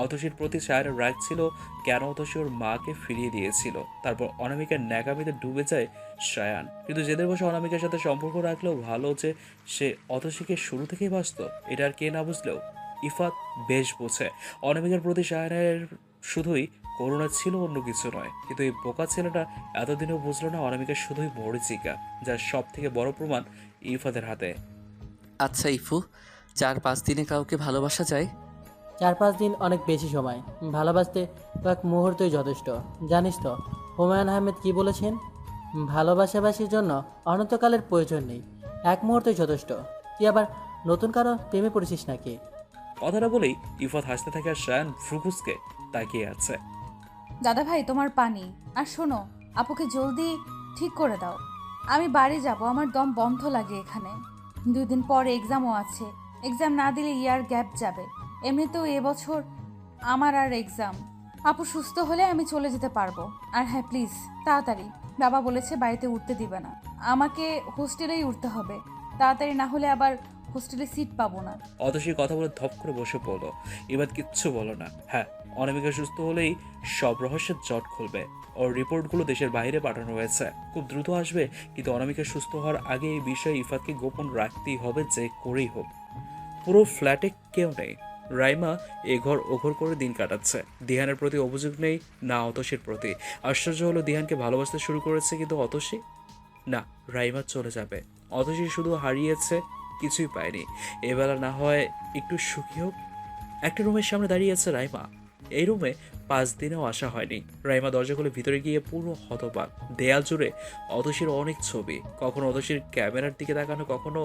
অতসীর প্রতি শায়ানের রাগ ছিল কেন অতসী ওর মাকে ফিরিয়ে দিয়েছিল। তারপর অনামিকার ন্যাকামিতে ডুবে যায় শায়ান, কিন্তু জেদের বসে অনামিকার সাথে সম্পর্ক রাখলেও ভালো যে সে অতসীকে শুরু থেকেই বাসত, এটা আর কে না বুঝলেও ইফাত বেশ বোঝে। অনামিকার প্রতি শায়ানের শুধুই করুণা ছিল, অন্য কিছু নয়। কিন্তু এই বোকা ছেলেটা এতদিনেও বুঝলো না অনামিকা শুধুই মরিচিকা, যার সব থেকে বড় প্রমাণ ইফাতের হাতে। আচ্ছা ইফু, 4-5 দিনে কাউকে ভালোবাসা যায়? 4-5 দিন অনেক বেশি সময়। ভালোবাসতে কয়েক মুহূর্তই যথেষ্ট। জানিস তো হুমায়ুন আহমেদ কি বলেছেন? ভালোবাসাবাসির জন্য অনন্তকালের প্রয়োজন নেই, 1 মুহূর্তই যথেষ্ট। তুই আবার নতুন কারো প্রেমে পড়েছিস নাকি? কথাটা বলেই ইফাত হাসতে থাকে আর শায়ান ফ্রুকুসকে তাকিয়ে আছে। দাদা ভাই, তোমার পানি। আর শোনো, আপুকে জলদি ঠিক করে দাও। আমি বাড়ি যাব, আমার দম বন্ধ লাগে এখানে। 2 দিন পরে এক্সামও আছে। এক্সাম না দিলে ইয়ার গ্যাপ যাবে। এমনিতেও এবছর আমার আর এক্সাম। আপু সুস্থ হলে আমি চলে যেতে পারবো। আর হ্যাঁ, প্লিজ তাড়াতাড়ি। বাবা বলেছে বাড়িতে উঠতে দিবে না, আমাকে হোস্টেলেই উঠতে হবে। তাড়াতাড়ি না হলে আবার হোস্টেলে সিট পাবো না। অতসীর কথা বলে ধপ করে বসে পড়লো। এবার কিচ্ছু বলো না। হ্যাঁ, অনামিকা সুস্থ হলেই সব রহস্যের জট খুলবে। ওর রিপোর্টগুলো দেশের বাইরে পাঠানো হয়েছে, খুব দ্রুত আসবে। কিন্তু অনামিকা সুস্থ হওয়ার আগে এই বিষয়ে ইফাতকে গোপন রাখতেই হবে, যে করেই হোক। পুরো ফ্ল্যাটে কেউ নেই। রাইমা এঘর ওঘর করে দিন কাটাচ্ছে। দিহানের প্রতি অভিযোগ নেই, না অতসীর প্রতি। আশ্চর্য হলো দিহানকে ভালোবাসতে শুরু করেছে, কিন্তু অতসী না। রাইমা চলে যাবে। অতসী শুধু হারিয়েছে, কিছুই পায়নি। এবেলা না হয় একটু সুখী হোক। একটা রুমের সামনে দাঁড়িয়ে আছে রাইমা। এই রুমে 5 দিনেও আসা হয়নি। রাইমা দরজা খুলে ভিতরে গিয়ে পুরো হতবাক। দেয়াল জুড়ে অতসীর অনেক ছবি, কখনো অতসীর ক্যামেরার দিকে তাকানো, কখনো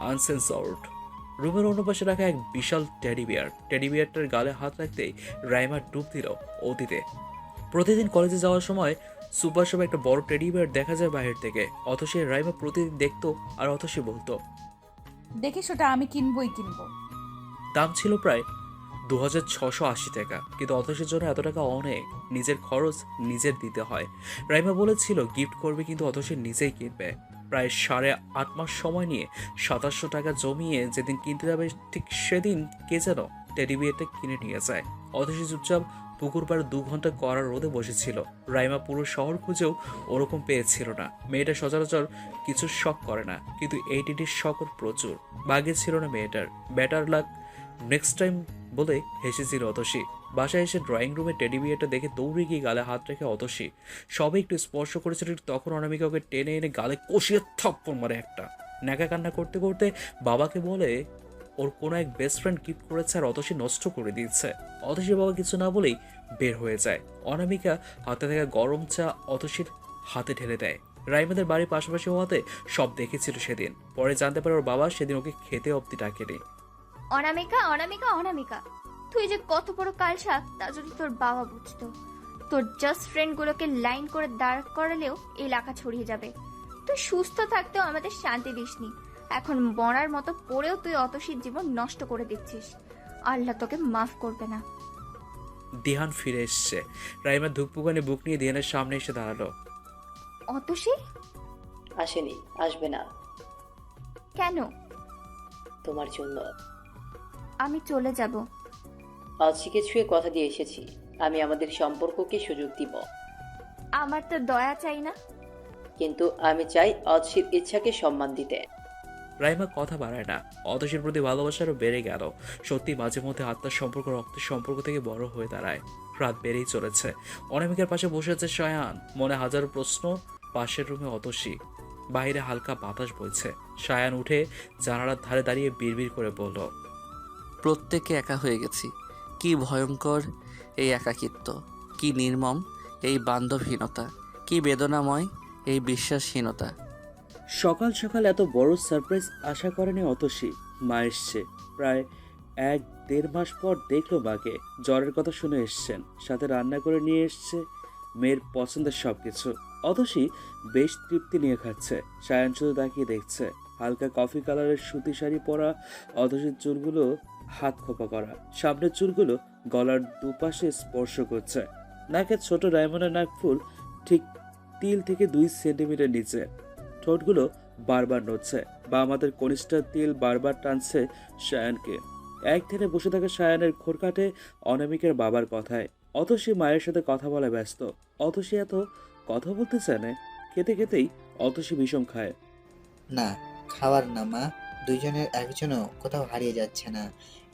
আনসেন্সর্ড। রুমের অন্য পাশে রাখা এক বিশাল টেডি বিয়ার। টেডি বিয়ারটার গালে হাত রাখতেই রাইমা ডুব দিল অতীতে। প্রতিদিন কলেজে যাওয়ার সময় সুপার শপে একটা বড় টেডি বিয়ার দেখা যায় বাইরে থেকে। অতসী রাইমা প্রতিদিন দেখতো, আর অতসী বলতো দেখিস, ওটা আমি কিনবই কিনবো। দাম ছিল প্রায় 2680 টাকা, কিন্তু অতসীর জন্য এত টাকা অনেক। নিজের খরচ নিজের দিতে হয়। রাইমা বলেছিল গিফট করবে, কিন্তু অতসী নিজেই কিনবে। প্রায় 8.5 মাস সময় নিয়ে 2700 টাকা জমিয়ে যেদিন কিনতে যাবে ঠিক সেদিন কে যেন টেডি বিয়ারটা কিনে নিয়ে যায়। অতসী চুপচাপ পুকুর পাড়ে 2 ঘন্টা কড়া রোদে বসেছিল। রাইমা পুরো শহর খুঁজেও ওরকম পেয়েছিল না। মেয়েটা সচরাচর কিছু শখ করে না, কিন্তু এই টেডির শখ ওর প্রচুর। ভাগ্যে ছিল না মেয়েটার। বেটার লাক নেক্সট টাইম বলে হেসেছিল অতসী। বাসায় এসে ড্রয়িং রুমে টেডি বিয়ারটা দেখে দৌড়ে গিয়ে গালে হাত রেখে অতসী সবে একটু স্পর্শ করেছিল, তখন অনামিকা ওকে টেনে এনে গালে কষিয়ে থাপ্পড় মারে একটা। ন্যাকা কান্না করতে করতে বাবাকে বলে ওর কোনো এক বেস্ট ফ্রেন্ড গিফট করেছে আর অতসী নষ্ট করে দিচ্ছে। অতসীর বাবা কিছু না বলেই বের হয়ে যায়। অনামিকা হাতে থাকা গরম চা অতসীর হাতে ঢেলে দেয়। রাইমাদের বাড়ির পাশাপাশি হওয়াতে সব দেখেছিল সেদিন। পরে জানতে পারে ওর বাবা সেদিন ওকে খেতে অব্দি ডাকেনি। অনামিকা অনামিকা অনামিকা, তুই যে কত বড় কালসাপ তা যদি তোর বাবা বুঝতো। তোর জাস্ট ফ্রেন্ডগুলোকে লাইন করে দাঁড় করালেও এলাকা ছড়িয়ে যাবে। তুই সুস্থ থাকতেও আমাদের শান্তি দিসনি, এখন মরার মতো পড়েও তুই অতসীর জীবন নষ্ট করে দিচ্ছিস। আল্লাহ তোকে মাফ করবে না। দিহান ফিরে এসছে। রাইমা ধুকপুকানি বুক নিয়ে দিহানের সামনে এসে দাঁড়ালো। অতসী আসেনি, আসবে না। কেন? তোমার জন্য। আমি চলে যাব। অতসীকে ছুঁয়ে কথা দিয়ে এসেছি, আমি আমাদের সম্পর্ককে সুযোগ দিব। আমার তো দয়া চাই না। কিন্তু আমি চাই অতসীর ইচ্ছাকে সম্মান দিতে। রাইমা কথা বাড়ায় না। অতসীর প্রতি ভালোবাসা আরও বেড়ে গেল। সত্যি মাঝে মধ্যে আত্মার সম্পর্ক রক্তের সম্পর্ক থেকে বড় হয়ে দাঁড়ায়। রাত বেড়েই চলেছে। অনামিকার পাশে বসে আছে সায়ান, মনে হাজারো প্রশ্ন। পাশের রুমে অতসী, বাইরে হালকা বাতাস বইছে। সায়ান উঠে জানালার ধারে দাঁড়িয়ে বিড়বিড় করে বলল, প্রত্যেকে একা হয়ে গেছি। কি ভয়ঙ্কর এই একাকিত্ব, কি নির্মম এই বান্ধবহীনতা, কি বেদনাময় এই বিশ্বাসহীনতা। সকাল সকাল এত বড় সারপ্রাইজ আশা করেনি অতসী। মা এসছে প্রায় 1-1.5 মাস পর দেখলো মাকে। জ্বরের কথা শুনে এসছেন, সাথে রান্না করে নিয়ে এসছে মেয়ের পছন্দের সব কিছু। অতসী বেশ তৃপ্তি নিয়ে খাচ্ছে। সায়ান শুধু তাকিয়ে দেখছে। হালকা কফি কালারের সুতি শাড়ি পরা অতসীর চুলগুলো হাত খোপা করা, সামনের চুলগুলো গলার দুপাশে স্পর্শ করছে। নাকের ছোট ডায়মন্ডের নাকফুল ঠিক তিল থেকে 2 সেন্টিমিটার নিচে। ঠোঁটগুলো বারবার নড়ছে। বাম হাতের কনিষ্ঠ তিল বারবার টানছে সায়ানকে। এক ধ্যানে বসে থাকা সায়ানের ঘোর কাটে অনামিকার বাবার কথায়। অতসী মায়ের সাথে কথা বলে ব্যস্ত। অতসী এত কথা বলতে চায় না। খেতে খেতেই অতসী বিষম খায়। না, খাওয়ার না মা, দুইজনের একজনও কোথাও হারিয়ে যাচ্ছে না।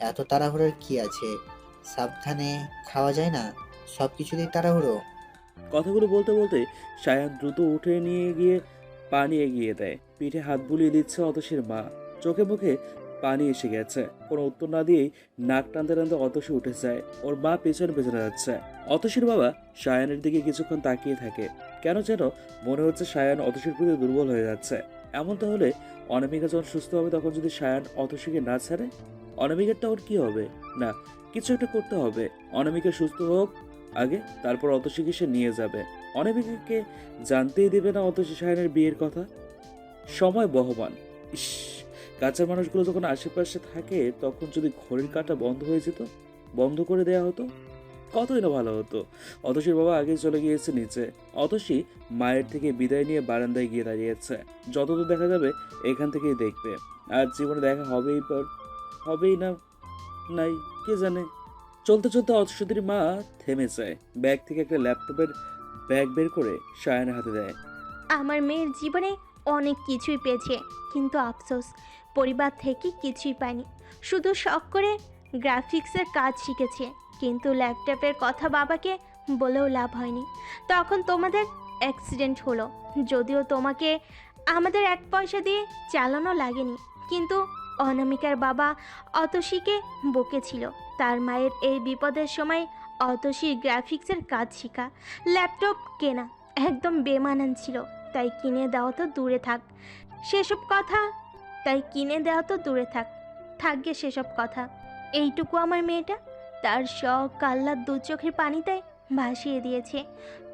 এত তাড়াহুড়োর কি আছে? সাবধানে খাওয়া যায় না? সব কিছুতেই তাড়াহুড়ো। কথাগুলো বলতে বলতে সায়ান দ্রুত উঠে নিয়ে গিয়ে পানি এগিয়ে দেয়। পিঠে হাত বুলিয়ে দিচ্ছে অতসীর মা। চোখে মুখে পানি এসে গেছে। কোনো উত্তর না দিয়েই নাক টানতে টানতে অতসী উঠে যায়। ওর মা পেছনে পেছনে যাচ্ছে। অতসীর বাবা সায়ানের দিকে কিছুক্ষণ তাকিয়ে থাকে। কেন যেন মনে হচ্ছে সায়ান অতসীর প্রতি দুর্বল হয়ে যাচ্ছে। এমন তাহলে অনামিকা যখন সুস্থ হবে তখন যদি সায়ান অতসীকে না ছাড়ে, অনামিকারটা ওর কি হবে? না, কিছু একটা করতে হবে। অনামিকা সুস্থ হোক আগে, তারপর অতসীকে সে নিয়ে যাবে। অনামিকাকে জানতেই দেবে না অতসী সায়ানের বিয়ের কথা। সময় বহমান। ইস, কাছের মানুষগুলো যখন আশেপাশে থাকে তখন যদি ঘড়ির কাঁটা বন্ধ হয়ে যেত, বন্ধ করে দেয়া হতো, কতই না ভালো হতো। অতসীর বাবা আগেই চলে গিয়েছে নিচে। অতসী মায়ের থেকে বিদায় নিয়ে বারান্দায় গিয়ে দাঁড়িয়েছে। যতদূর দেখা যাবে এখান থেকেই দেখবে। আর জীবনে দেখা হবেই না, নাই কে জানে। চলতে চলতে অতসীর মা থেমে যায়। ব্যাগ থেকে একটা ল্যাপটপের ব্যাগ বের করে সায়ানের হাতে দেয়। আমার মেয়ের জীবনে অনেক কিছুই পেয়েছে, কিন্তু আফসোস পরিবার থেকে কিছুই পায়নি। শুধু শখ করে গ্রাফিক্সের কাজ শিখেছে, কিন্তু ল্যাপটপের কথা বাবাকে বলেও লাভ হয়নি। তখন তোমাদের অ্যাক্সিডেন্ট হলো। যদিও তোমাকে আমাদের 1 পয়সা দিয়ে চালানো লাগেনি, কিন্তু অনামিকার বাবা অতসীকে বকেছিল। তার মায়ের এই বিপদের সময় অতসী গ্রাফিক্সের কাজ শেখা, ল্যাপটপ কেনা একদম বেমানান ছিল। তাই কিনে দেওয়া তো দূরে থাক সেসব কথা থাকবে সেসব কথা। এইটুকু আমার মেয়েটা তার শখ আহ্লাদ 2 চোখের পানিতে ভাসিয়ে দিয়েছে।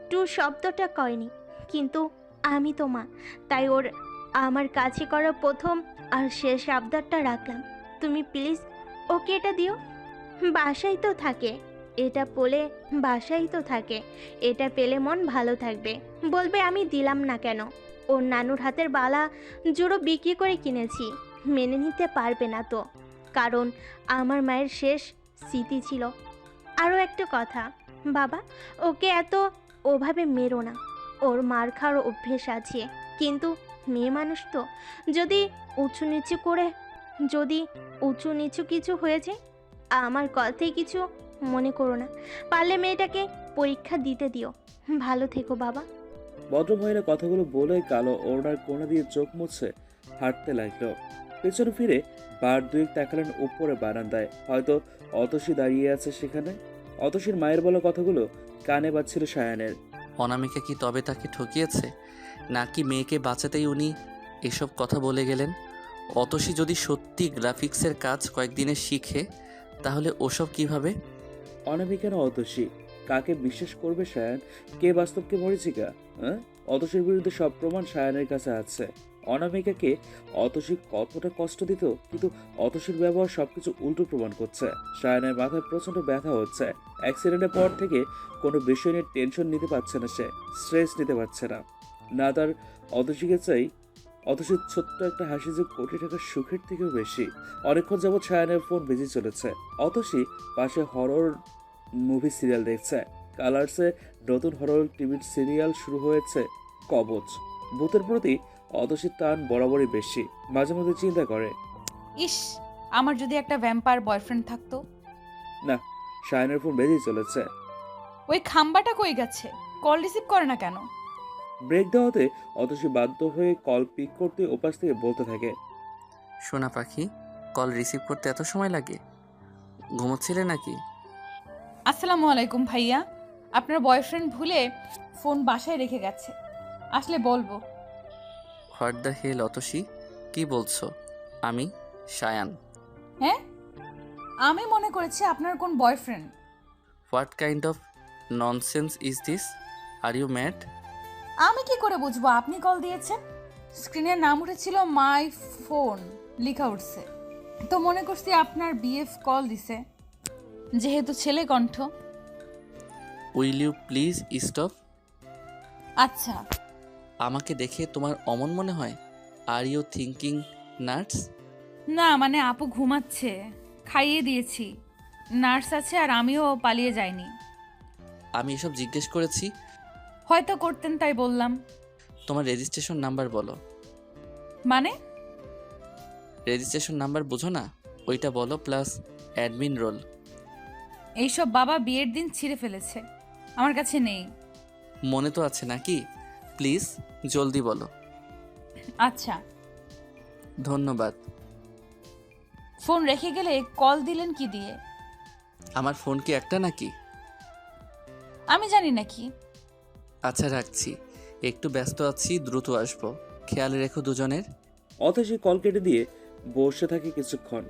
টু শব্দটা কয়নি, কিন্তু আমি তো মা, তাই ওর আমার কাছে করা প্রথম আর শেষ আবদারটা রাখলাম। তুমি প্লিজ ওকে এটা দিও। বাসায় তো থাকে, এটা পেলে মন ভালো থাকবে। বলবে আমি দিলাম না কেন। ওর নানুর হাতের বালা জোড়ো বিক্রি করে কিনেছি। মেনে নিতে পারবে না তো, কারণ আমার মায়ের শেষ স্মৃতি ছিল। আরও একটা কথা বাবা, ওকে এত ওভাবে মেরো না। ওর মার খাওয়ার অভ্যেস আছে, কিন্তু মেয়ে মানুষ তো, যদি উঁচু নিচু কিছু হয়েছে, আমার কথাই কিছু মনে করো না। পারলে মেয়েটাকে পরীক্ষা দিতে দিও। ভালো থেকো বাবা। ভদ্রমহিলা কথাগুলো বলে কালো ওড়নার কোণা দিয়ে চোখ মুছে হাঁটতে লাগলো। পেছনে ফিরে বার দুয়েক তাকালেন উপরে বারান্দায়, হয়তো অতসী দাঁড়িয়ে আছে সেখানে। অতসীর মায়ের বলা কথাগুলো কানে বাজছিল সায়ানের। অনামিকা কি তবে তাকে ঠকিয়েছে, নাকি মেয়েকে বাঁচাতেই উনি এসব কথা বলে গেলেন? অতসী যদি সত্যি গ্রাফিক্সের কাজ কয়েকদিনে শিখে, তাহলে ওসব কিভাবে? অনামিকা না অতসী, কাকে বিশ্বাস করবে সায়ান? কে বাস্তব কে মরিচিকা? হ্যাঁ, অতসীর বিরুদ্ধে সব প্রমাণ সায়ানের কাছে আছে। অনামিকাকে অতসী কতটা কষ্ট দিত, কিন্তু অতসীর ব্যবহার সবকিছু উল্টো প্রমাণ করছে। সায়ানের মাথায় প্রচন্ড ব্যথা হচ্ছে। অ্যাক্সিডেন্টের পর থেকে কোনো বিষয় নিয়ে টেনশন নিতে পারছে না, সে স্ট্রেস নিতে পারছে না। না তার অতসীকে চাই, অতসীর ছোট্ট একটা হাসি যে কোটি টাকার সুখের থেকেও বেশি। অনেকক্ষণ যাবৎ সায়ানের ফোন বেজে চলেছে। অতসী পাশে হরর মুভি সিরিয়াল দেখছে। কালার্সে নতুন হরর টিভির সিরিয়াল শুরু হয়েছে, কবচ। ভূতের প্রতি অতসীর টান বরাবরই বেশি। মাঝে মধ্যে চিন্তা করে, ইস, আমার যদি একটা ভ্যাম্পায়ার বয়ফ্রেন্ড থাকতো। না, সায়ানের ফোন বেজেই চলেছে। ওই খাম্বাটা কই গেছে? কল রিসিভ করে না কেন? ব্রেক দেওয়াতে অতসী বাধ্য হয়ে কল পিক করতে ওপাশ থেকে বলতে থাকে, সোনা পাখি, কল রিসিভ করতে এত সময় লাগে? ঘুমোচ্ছিলে নাকি? আসসালামু আলাইকুম ভাইয়া, আপনার বয়ফ্রেন্ড ভুলে ফোন বাসায় রেখে গেছে, আসলে বলবো। হোয়াট দ্য হেল অতসী, কি বলছো? আমি সায়ান। হ্যাঁ, আমি মনে করেছি আপনার কোন boyfriend. What kind of nonsense is this? Are you mad? আমি কি করে বুঝবো আপনি কল দিয়েছেন? স্ক্রিনের নাম উঠেছিল মাই ফোন লেখা উঠছে, তো মনে করছি আপনার বিএফ কল দিছে, যেহেতু ছেলে কণ্ঠ। Will you please stop? আচ্ছা। আমাকে দেখে তোমার অমন মনে হয়? Are you thinking nuts? না মানে আপু ঘুমাচ্ছে, খাইয়ে দিয়েছি, নার্স আছে আর আমিও পালিয়ে যাইনি। আমি এসব জিজ্ঞেস করেছি? হয়তো করতেন তাই বললাম। তোমার রেজিস্ট্রেশন নাম্বার বলো। মানে? রেজিস্ট্রেশন নাম্বার বুঝো না? ওইটা বলো, প্লাস অ্যাডমিন রোল। এইসব বাবা বিয়ের দিন ছিঁড়ে ফেলেছে, আমার কাছে নেই। মনে তো আছে নাকি? প্লিজ জলদি বলো। আচ্ছা। ধন্যবাদ। ফোন রেখে গেলে কল দিলেন কি দিয়ে? আমার ফোন কি একটা নাকি? আমি জানি নাকি। আচ্ছা রাখছি, একটু ব্যস্ত আছি, দ্রুত আসবো। খেয়াল রেখো দুজনের। অতসী কল কেটে দিয়ে বসে থাকে কিছুক্ষণ।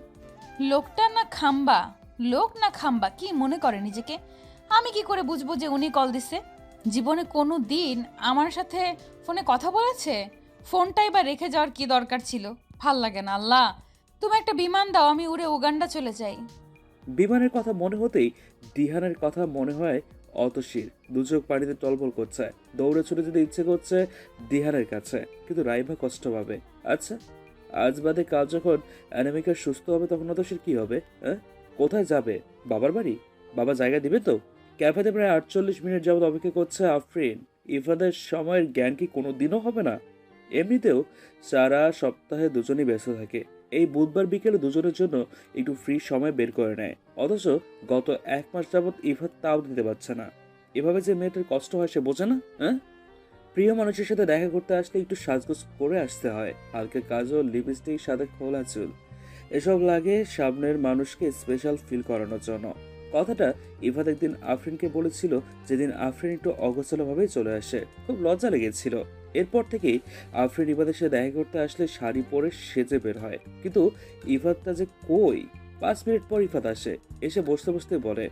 লোকটা না খাম্বা, লোক না খাম্বা, কি মনে করে নিজেকে? আমি কি করে বুঝবো যে উনি কল দিছে? জীবনে কোনো দিন আমার সাথে ফোনে কথা বলেছে? ফোনটাই বা রেখে যাওয়ার কি দরকার ছিল? ভাল লাগে না। আল্লাহ, তুমি একটা বিমান দাও, আমি উড়ে উগান্ডা চলে যাই। বিমানের কথা মনে হতেই দিহানের কথা মনে হয় অতসীর। দু চোখ পানিতে টলবল করছে। দৌড়ে ছুটে যেতে ইচ্ছে করছে দিহানের কাছে, কিন্তু রাইমা কষ্ট পাবে। আচ্ছা, আজ বাদে কাল যখন অনামিকা সুস্থ হবে তখন অতসীর কি হবে? হ্যাঁ, কোথায় যাবে? বাবার বাড়ি? বাবা জায়গা দিবে তো? ক্যাফেতে প্রায় 48 মিনিট যাবত অপেক্ষা করছে আফরিন। ইফাদের সময়ের জ্ঞান কি কোনো দিনও হবে না? এমনিতেও সারা সপ্তাহে দুজনেই ব্যস্ত থাকে। এই বুধবার বিকেলে দুজনের জন্য একটু ফ্রি সময় বের করে নেয়। অথচ গত 1 মাস যাবৎ ইফাত তাও দিতে পারছে না। এভাবে যে মেয়েটার কষ্ট হয় সে বোঝে না? হ্যাঁ, প্রিয় মানুষের সাথে দেখা করতে আসলে একটু সাজগোজ করে আসতে হয়। হালকা কাজল, লিপস্টিক, সাথে খোলা চুল, এসব লাগে সামনের মানুষকে স্পেশাল ফিল করানোর জন্য। কথাটা ইফাত একদিন আফরিনকে বলেছিল, যেদিন আফরিন একটু অগোছালোভাবেই চলে আসে। খুব লজ্জা লেগেছিল। এরপর থেকেই আফরিন ইফাতের সাথে দেখা করতে আসলে শাড়ি পরে সেজে বের হয়। কিন্তু ইফাতটা যে কই? 5 মিনিট পর ইফাত আসে। এসে বসতে বসতে বলে,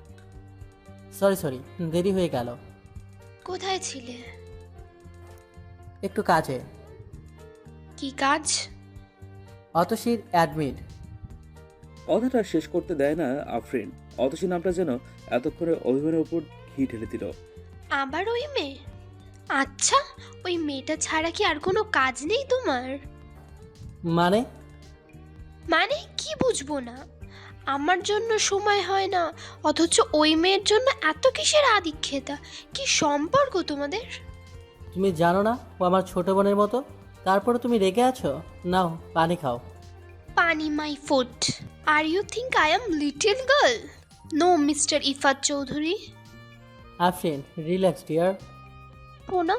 সরি, দেরি হয়ে গেল। কোথায় ছিলে? একটু কাজে। কি কাজ? অতসীর অ্যাডমিট। কথাটা শেষ করতে দেয় না আফরিন। অতসী নামটা যেন এতক্ষণে অভিমানের উপর ঘি ঢেলে দিল। আবার ওই মেয়ে? আচ্ছা, ওই মেয়েটা ছাড়া কি আর কোনো কাজ নেই তোমার? মানে? মানে কি বুঝবো না? আমার জন্য সময় হয় না, অথচ ওই মেয়ের জন্য এত কিসের আদিক্ষেতা? কি সম্পর্ক তোমাদের? তুমি জানো না ও আমার ছোট বোনের মতো, তারপরে তুমি রেগে আছো? নাও পানি খাও। পানি my foot? Are you think I am little girl? No mister Ifat Chowdhury. Afrin, relax dear. পোনা,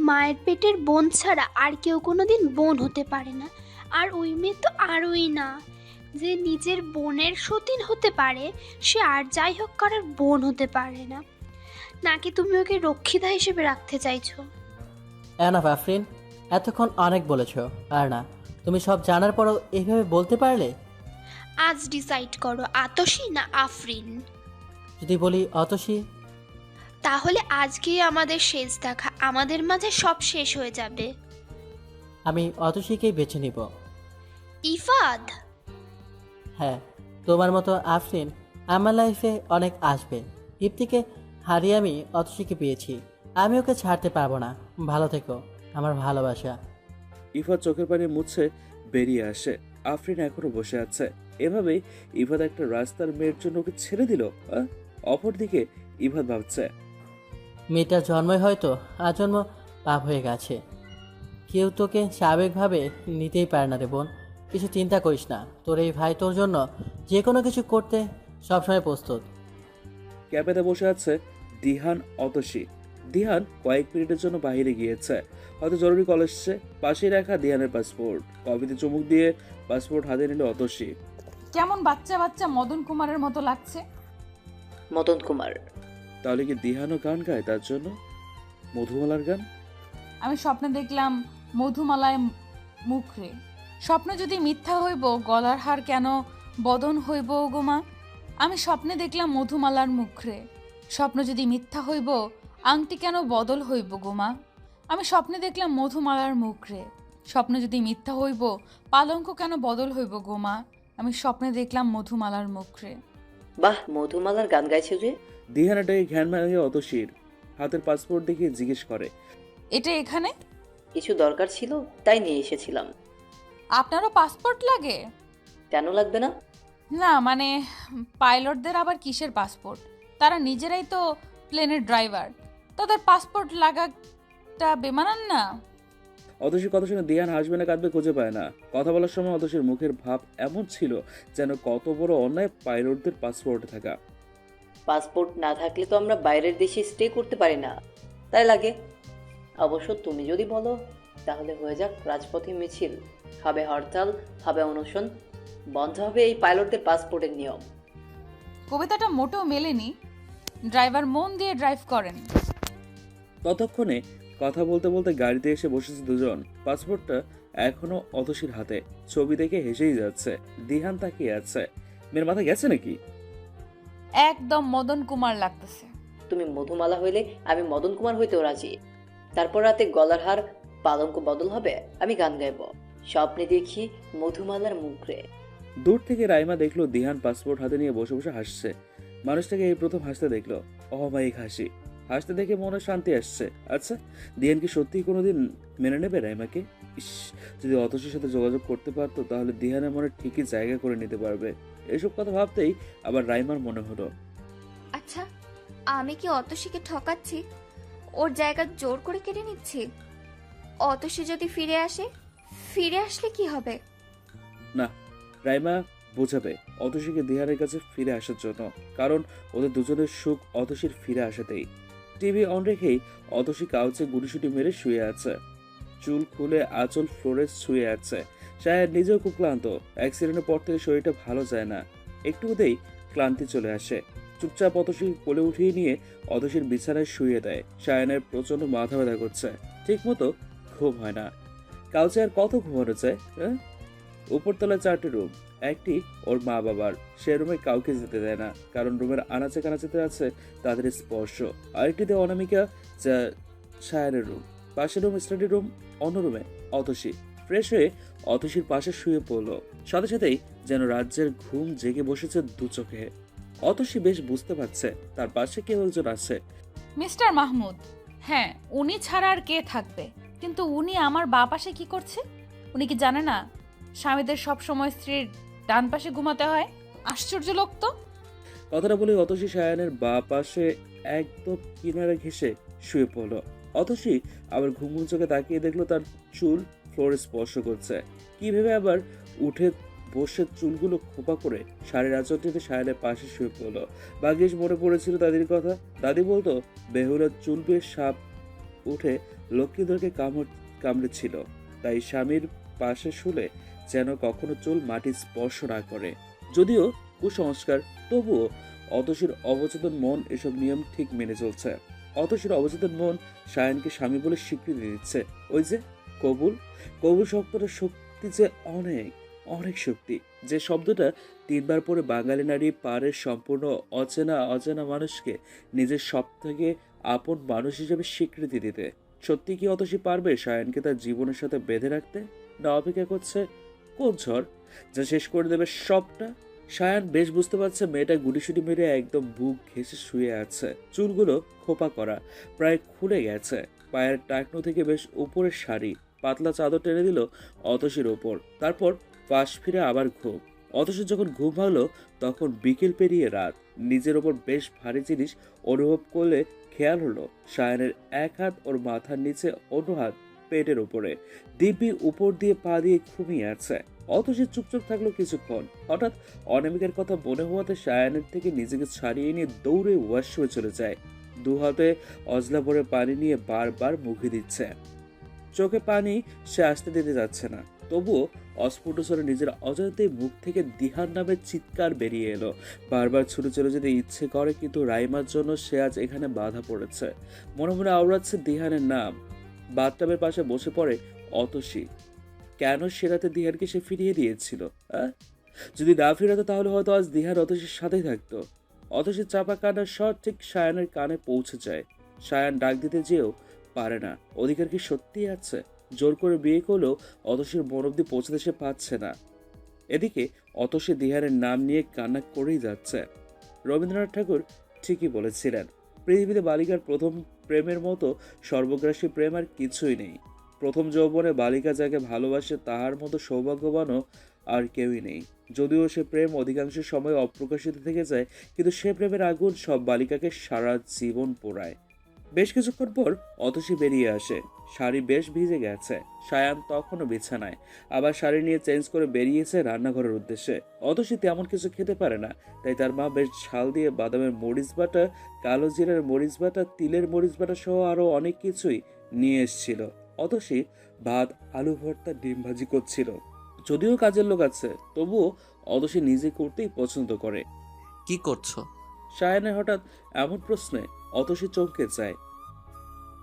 মায়ের পেটের বোন ছাড়া আর কেউ কোনোদিন বোন হতে পারে না। আর ওই মেয়ে তো আরোই না। যে নিজের বোনের সতীন হতে পারে, সে আর যাই হোক কারোর বোন হতে পারে না। নাকি তুমি ওকে রক্ষিতা হিসেবে রাখতে চাইছো? এনাফ আফরিন, এতক্ষণ অনেক বলেছ। আর না, তুমি সব জানার পরও এইভাবে বলতে পারলে? আজ ডিসাইড করো, আতশী না আফরিন। যদি বলি অতসী? তাহলে আজকেই আমাদের শেষ দেখা, আমাদের মাঝে সব শেষ হয়ে যাবে। আমি অতসীকেই বেছে নিব। ইফাদ, হ্যাঁ, তোমার মতো আফরিন আমার লাইফে অনেক আসবে। ইপ্তিকে হারিয়ে আমি অতসীকে পেয়েছি, আমি ওকে ছাড়তে পারবো না। ভালো থেকো আমার ভালোবাসা। ইফাত চোখের পানি মুছে বেরিয়ে আসে। আফরিন এখনো বসে আছে। এভাবেই ইফাত একটা রাস্তার মেয়ের জন্য ওকে ছেড়ে দিল। অপরদিকে ইফাত ভাবছে, মেয়েটার জন্মই হয়তো আজন্ম পাপ হয়ে গেছে। কেউ তোকে স্বাভাবিকভাবে নিতেই পারে না রে বোন। কিছু চিন্তা করিস না, তোর এই ভাই তোর জন্য যে কোনো কিছু করতে সবসময় প্রস্তুত। ক্যাফেতে বসে আছে দিহান, অতসী। দিহান কয়েক মিনিটের জন্য বাইরে গিয়েছে, হয়তো জরুরি কল এসছে। পাশে রাখা দিহানের পাসপোর্ট। কফিতে চুমুক দিয়ে পাসপোর্ট হাতে নিল অতসী। কেমন বাচ্চা বাচ্চা মদন কুমারের মতো লাগছে। মদন কুমার? তাহলে কি দিহানও গান গায় তার জন্য? মধুমালার গান? আমি স্বপ্নে দেখলাম মধুমালায় মুখরে। স্বপ্ন যদি মিথ্যা হইব, গলার হার কেন বদন হইব গোমা? আমি স্বপ্নে দেখলাম মধুমালার মুখরে। স্বপ্ন যদি মিথ্যা হইব, আংটি কেন বদল হইব গোমা? আমি স্বপ্নে দেখলাম মধুমালার মুখরে। স্বপ্ন যদি মিথ্যা হইব, পালঙ্ক কেন বদল হইব গোমা? আমি স্বপ্নে দেখলাম মধুমালার মুখরে। বাহ, মধুমালার গান গাইছে যে। দিহান এটাকে ঘ্যান মানে অতসীর হাতের পাসপোর্ট দেখে জিজ্ঞেস করে, এটা এখানে? কিছু দরকার ছিল তাই নিয়ে এসেছিলাম। আপনারও পাসপোর্ট লাগে? কেন লাগবে না? না মানে পাইলটদের আবার কিসের পাসপোর্ট? তারা নিজেরাই তো প্লেনের ড্রাইভার, তাদের পাসপোর্ট লাগাটা বেমানান না? অতসীর কথা শুনে দিহান হাসবে না কাঁদবে খুঁজে পায় না। কথা বলার সময় অতসীর মুখের ভাব এমন ছিল যেন কত বড় অন্যায় পাইলটদের পাসপোর্টে থাকা। পাসপোর্ট না থাকলে তো আমরা বাইরের দেশে স্টে করতে পারি না, তাই লাগে। অবশ্য তুমি যদি বলো তাহলে হয়ে যাক রাজপথে মিছিল, হবে হরতাল, হবে অনশন, বন্ধ হবে এই পাইলটদের পাসপোর্টের নিয়ম। কবিতাটা মোটেও মেলেনি। ড্রাইভার মন দিয়ে ড্রাইভ করেন। ততক্ষণে কথা বলতে বলতে গাড়িতে এসে বসেছে দুজন। পাসপোর্টটা এখনো অতসীর হাতে। ছবি দেখে হেসেই যাচ্ছে। দিহান তাকিয়ে আছে। মেয়ের মাথা গেছে নাকি? একদম মদন কুমার লাগতেছে। তুমি মধুমালা হইলে আমি মদন কুমার হইতেও রাজি। তারপর রাতে গলার হার পালঙ্ক বদল হবে, আমি গান গাইব, স্বপ্নে দেখি মধুমালার মুখরে। দূর থেকে রাইমা দেখলো দিহান পাসপোর্ট হাতে নিয়ে বসে বসে হাসছে। মানুষটাকে এই প্রথম হাসতে দেখলো। অমায়িক হাসি। হাসতে দেখে মনে শান্তি আসছে। আচ্ছা, দিহান কি সত্যিই কোনোদিন মেনে নেবে রাইমাকে? ইস, যদি অতসীর সাথে যোগাযোগ করতে পারতো তাহলে দিহানের মনে ঠিকই জায়গা করে নিতে পারবে। এসব কথা ভাবতেই আবার রাইমার মনে হলো, আচ্ছা, আমি কি অতসীকে ঠকাচ্ছি? ওর জায়গা জোর করে কেটে নিচ্ছি? অতসী যদি ফিরে আসলে কি হবে? না, রাইমা বোঝাবে অতসীকে দিহানের কাছে ফিরে আসার জন্য। কারণ ওদের দুজনের সুখ অতসীর ফিরে আসাতেই। টিভি অন রেখেই অতসী কাউচে গুটিসুটি মেরে শুয়ে আছে। চুল খুলে আঁচল ফ্লোরে শুয়ে আছে। শায়দ নিজেও খুব ক্লান্ত। অ্যাক্সিডেন্টের পর থেকে শরীরটা ভালো যায় না। একটু হতেই ক্লান্তি চলে আসে। চুপচাপ অতসী কোলে উঠিয়ে নিয়ে অতসীর বিছানায় শুয়ে দেয়। শায়নের প্রচন্ড মাথা ব্যথা করছে। ঠিক মতো ঘুম হয় না। কাউচে আর কত ঘুমানো যায়? হ্যাঁ, উপরতলায় 4টি রুম। একটি ওর মা বাবার। সে রুমে কাউকে যেতে দেয় না, কারণ রুমের আনাচে কানাচেতে আছে তাদের স্পর্শ। আরেকটিতে অনামিকা, যা শায়নের রুম। পাশের রুম স্টাডি রুম, অন্য রুমে অতসী। ফ্রেশ হয়ে অতসীর পাশে শুয়ে পড়লো। সাথে সাথেই যেন রাজ্যের ঘুম জেগে বসেছে দু চোখে। অতসী বেশ বুঝতে পারছে তার পাশে কেউ একজন আছে। মিস্টার মাহমুদ। হ্যাঁ, উনি ছাড়া আর কে থাকবে? কিন্তু উনি আমার বা পাশে কি করছে? উনি কি জানে না স্বামীদের সব সময় স্ত্রীর ডান পাশে ঘুমাতে হয়? আশ্চর্য লোক তো। কথাটা বলে অতসী শায়নের বা পাশে একদম কিনারে ঘেঁষে শুয়ে পড়ল। অতসী আবার ঘুম চোখে তাকিয়ে দেখলো তার চুল ফ্লোরে স্পর্শ করছে। কি ভেবে আবার উঠে বসে চুলগুলো খোপা করে শাড়ির আঁচল টেনে শায়নের পাশে শুয়ে পড়লো। ভাগ্যিস মনে পড়েছিল দাদির কথা। দাদি বলতো বেহুলার চুল বেয়ে সাপ উঠে লক্ষ্মীধরকে কামড়েছিল। তাই স্বামীর পাশে শুলে যেন কখনো চুল মাটি স্পর্শ না করে। যদিও কুসংস্কার, তবুও অতসীর অবচেতন মন এসব নিয়ম ঠিক মেনে চলছে। অতসীর অবচেতন মন সায়ানকে স্বামী বলে স্বীকৃতি দিচ্ছে। ওই যে কবুল, কবুল শব্দটার শক্তি যে অনেক অনেক শক্তি। যে শব্দটা 3বার পরে বাঙালি নারী পারে সম্পূর্ণ অচেনা অচেনা মানুষকে নিজের সব থেকে আপন মানুষ হিসেবে স্বীকৃতি দিতে। সত্যি কি অতসী পারবে সায়ানকে তার জীবনের সাথে বেঁধে রাখতে, না অপেক্ষা করছে কোন ঝড় যা শেষ করে দেবে সবটা? সায়ান বেশ বুঝতে পারছে মেয়েটা গুটিসুটি মেরে একদম বুক ঘেঁষে শুয়ে আছে। চুলগুলো খোপা করা, প্রায় খুলে গেছে। পায়ের টাকনো থেকে বেশ উপরের শাড়ি, পাতলা চাদর টেনে দিল অতসীর ওপর। তারপর পাশ ফিরে আবার ঘুম। অতসীর যখন ঘুম ভাঙলো তখন বিকেল পেরিয়ে রাত। নিজের ওপর বেশ ভারী জিনিস অনুভব করলে খেয়াল হলো সায়ানের এক হাত ওর মাথার নিচে, অন্য হাত পেটের উপরে। দিব্যি উপর দিয়ে পা দিয়ে ঘুমিয়ে আছে। অতসী চুপচাপ থাকলো কিছুক্ষণ। হঠাৎ অনামিকার কথা মনে হওয়াতে সায়ানের থেকে নিজেকে ছাড়িয়ে নিয়ে দৌড়ে ওয়াশরুমে চলে যায়। দু হাতে অজলা ভরে পানি নিয়ে বারবার মুখে দিচ্ছে। চোখে পানি সে আসতে দিতে যাচ্ছে না, তবুও অস্ফুট স্বরে নিজের অজান্তেই মুখ থেকে দিহার নামে চিৎকার বেরিয়ে এলো। বারবার ছুটে চলে যেতে ইচ্ছে করে, কিন্তু রাইমার জন্য সে আজ এখানে বাধা পড়েছে। মনে মনে আওড়াচ্ছে দিহানের নাম। বাথটাবের পাশে বসে পড়ে অতসী। কেন সে রাতে দিহানকে সে ফিরিয়ে দিয়েছিল? যদি না ফিরাতো তাহলে হয়তো আজ দিহান অতসীর সাথেই থাকতো। অতসীর চাপা কান্নার স্বর ঠিক সায়ানের কানে পৌঁছে যায়। সায়ান ডাক দিতে যেও পারে না। অধিকার কি সত্যিই আছে? জোর করে বিয়ে করলেও অতসীর মন অব্দি পৌঁছাতে সে পাচ্ছে না। এদিকে অতসী দিহানের নাম নিয়ে কান্না করেই যাচ্ছে। রবীন্দ্রনাথ ঠাকুর ঠিকই বলেছিলেন, পৃথিবীতে বালিকার প্রথম প্রেমের মতো সর্বগ্রাসী প্রেম আর কিছুই নেই। প্রথম যৌবনে বালিকা যাকে ভালোবাসে তাহার মতো সৌভাগ্যবানও আর কেউই নেই। যদিও সে প্রেম অধিকাংশ সময় অপ্রকাশিত থেকে যায়, কিন্তু সে প্রেমের আগুন সব বালিকাকে সারা জীবন পোড়ায়। বেশ কিছুক্ষণ পর অতসী বেরিয়ে আসে। শাড়ি বেশ ভিজে গেছে। সায়ান তখনও বিছানায়। আবার শাড়ি নিয়ে চেঞ্জ করে বেরিয়েছে রান্নাঘরের উদ্দেশ্যে। অতসী তেমন কিছু খেতে পারে না, তাই তার মা বেশ ঝাল দিয়ে বাদামের মরিচ বাটা, কালো জিরার মরিচ বাটা, তিলের মরিচ বাটা সহ আরো অনেক কিছুই নিয়ে এসেছিল। অতসী ভাত, আলু ভর্তা, ডিম ভাজি করছিল। যদিও কাজের লোক আছে, তবুও অতসী নিজে করতেই পছন্দ করে। কি করছো? সায়ানের হঠাৎ এমন প্রশ্নে অতসী চমকে যায়।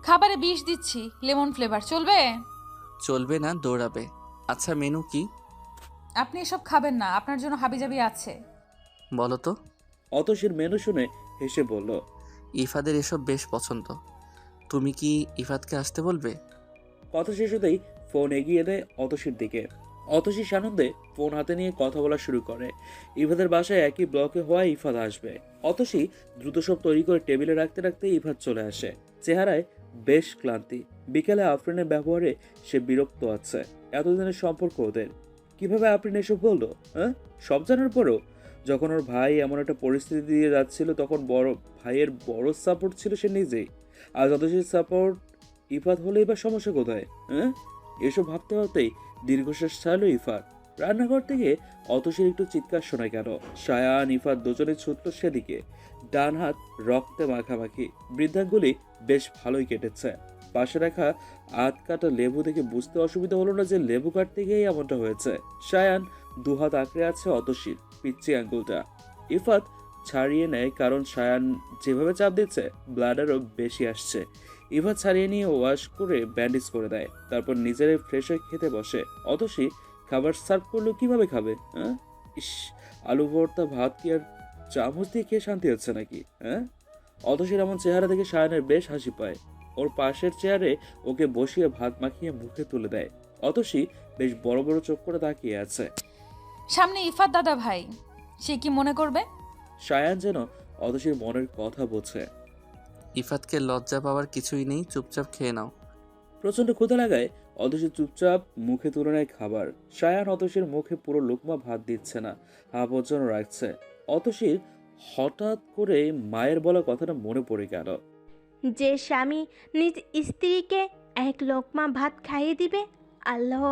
খাবারে বিষ দিচ্ছি, লেমন ফ্লেভার, চলবে? চলবে না, দৌড়াবে। আচ্ছা, মেনু কি? আপনি এসব খাবেন না, আপনার জন্য হাবিজাবি আছে। বলো তো। অতসীর মেনু শুনে হেসে বলল, ইফাদের এসব বেশ পছন্দ। তুমি কি ইফাদকে আসতে বলবে? কথা শেষ হতেই ফোন এগিয়ে দেয় অতসীর দিকে। অতসী সানন্দে ফোন হাতে নিয়ে কথা বলা শুরু করে। ইফাদের বাসায় একই ব্লকে হওয়ায় ইফাদ আসবে। অতসী দ্রুত সব তৈরি করে টেবিলে রাখতে রাখতে ইফাদ চলে আসে। চেহারায় বেশ ক্লান্তি। বিকেলে আফরিনের ব্যবহারে সে বিরক্ত আছে। এতদিনের সম্পর্ক ওদের, কিভাবে আফরিন এসব বললো? সব জানার পরেও যখন ওর ভাই এমন একটা পরিস্থিতি দিয়ে যাচ্ছিল, তখন বড় ভাইয়ের বড় সাপোর্ট ছিল সে নিজেই। আর অতসীর সাপোর্ট ইফাত হলেই বা সমস্যা কোথায়? এসব ভাবতে ভাবতেই দীর্ঘশ্বাস ছাড়লো ইফাত। রান্নাঘর থেকে অতসীর একটু চিৎকার শোনা গেল। সায়ান ইফাত দুজনে ছুটল সেদিকে। ডান হাত রক্তে মাখামাখি। বৃদ্ধাঙ্গুলি বেশ ভালোই কেটেছে। পাশে রাখা আধ কাটা লেবু দেখে বুঝতে অসুবিধা হলো না যে লেবু কাটতে গিয়েই এমনটা হয়েছে। সায়ান দুহাত আঁকড়ে আছে অতসীর পিচ্ছি আঙ্গুলটা। ইফাত ছাড়িয়ে নেয়, কারণ সায়ান যেভাবে চাপ দিচ্ছে ব্লাডারও বেশি আসছে। ইফাত ছাড়িয়ে নিয়ে ওয়াশ করে ব্যান্ডেজ করে দেয়। তারপর নিজেরাই ফ্রেশ হয়ে খেতে বসে। অতসী খাবার সার্ভ করলেও কিভাবে খাবে? ইস, আলু ভর্তা ভাত কি আর চামচ দিয়ে খেয়ে শান্তি হচ্ছে নাকি? অতসীর এমন চেহারা দেখে সায়ানের বেশ হাসি পায়। ওর পাশের চেয়ারে ওকে বসিয়ে ভাত মাখিয়ে মুখে তুলে দেয়। অতসী বেশ বড় বড় চোখ করে তাকিয়ে আছে। সামনে ইফাত দাদা ভাই, সে কি মনে করবে? সায়ান যেন অতসীর মনের কথা বোঝে। ইফাতকে লজ্জা পাওয়ার কিছুই নেই, চুপচাপ খেয়ে নাও। প্রচন্ড ক্ষুধা লাগায় অতসী চুপচাপ মুখে তুলে নেয় খাবার। সায়ান অতসীর মুখে পুরো লোকমা ভাত দিচ্ছে না, হাফ জন্য রাখছে। অতসীর হঠাৎ করে মায়ের বলা কথাটা মনে পড়ে গেল। যে স্বামী নিজ স্ত্রীকে এক লোকমা ভাত খাইয়ে দিবে, আল্লাহ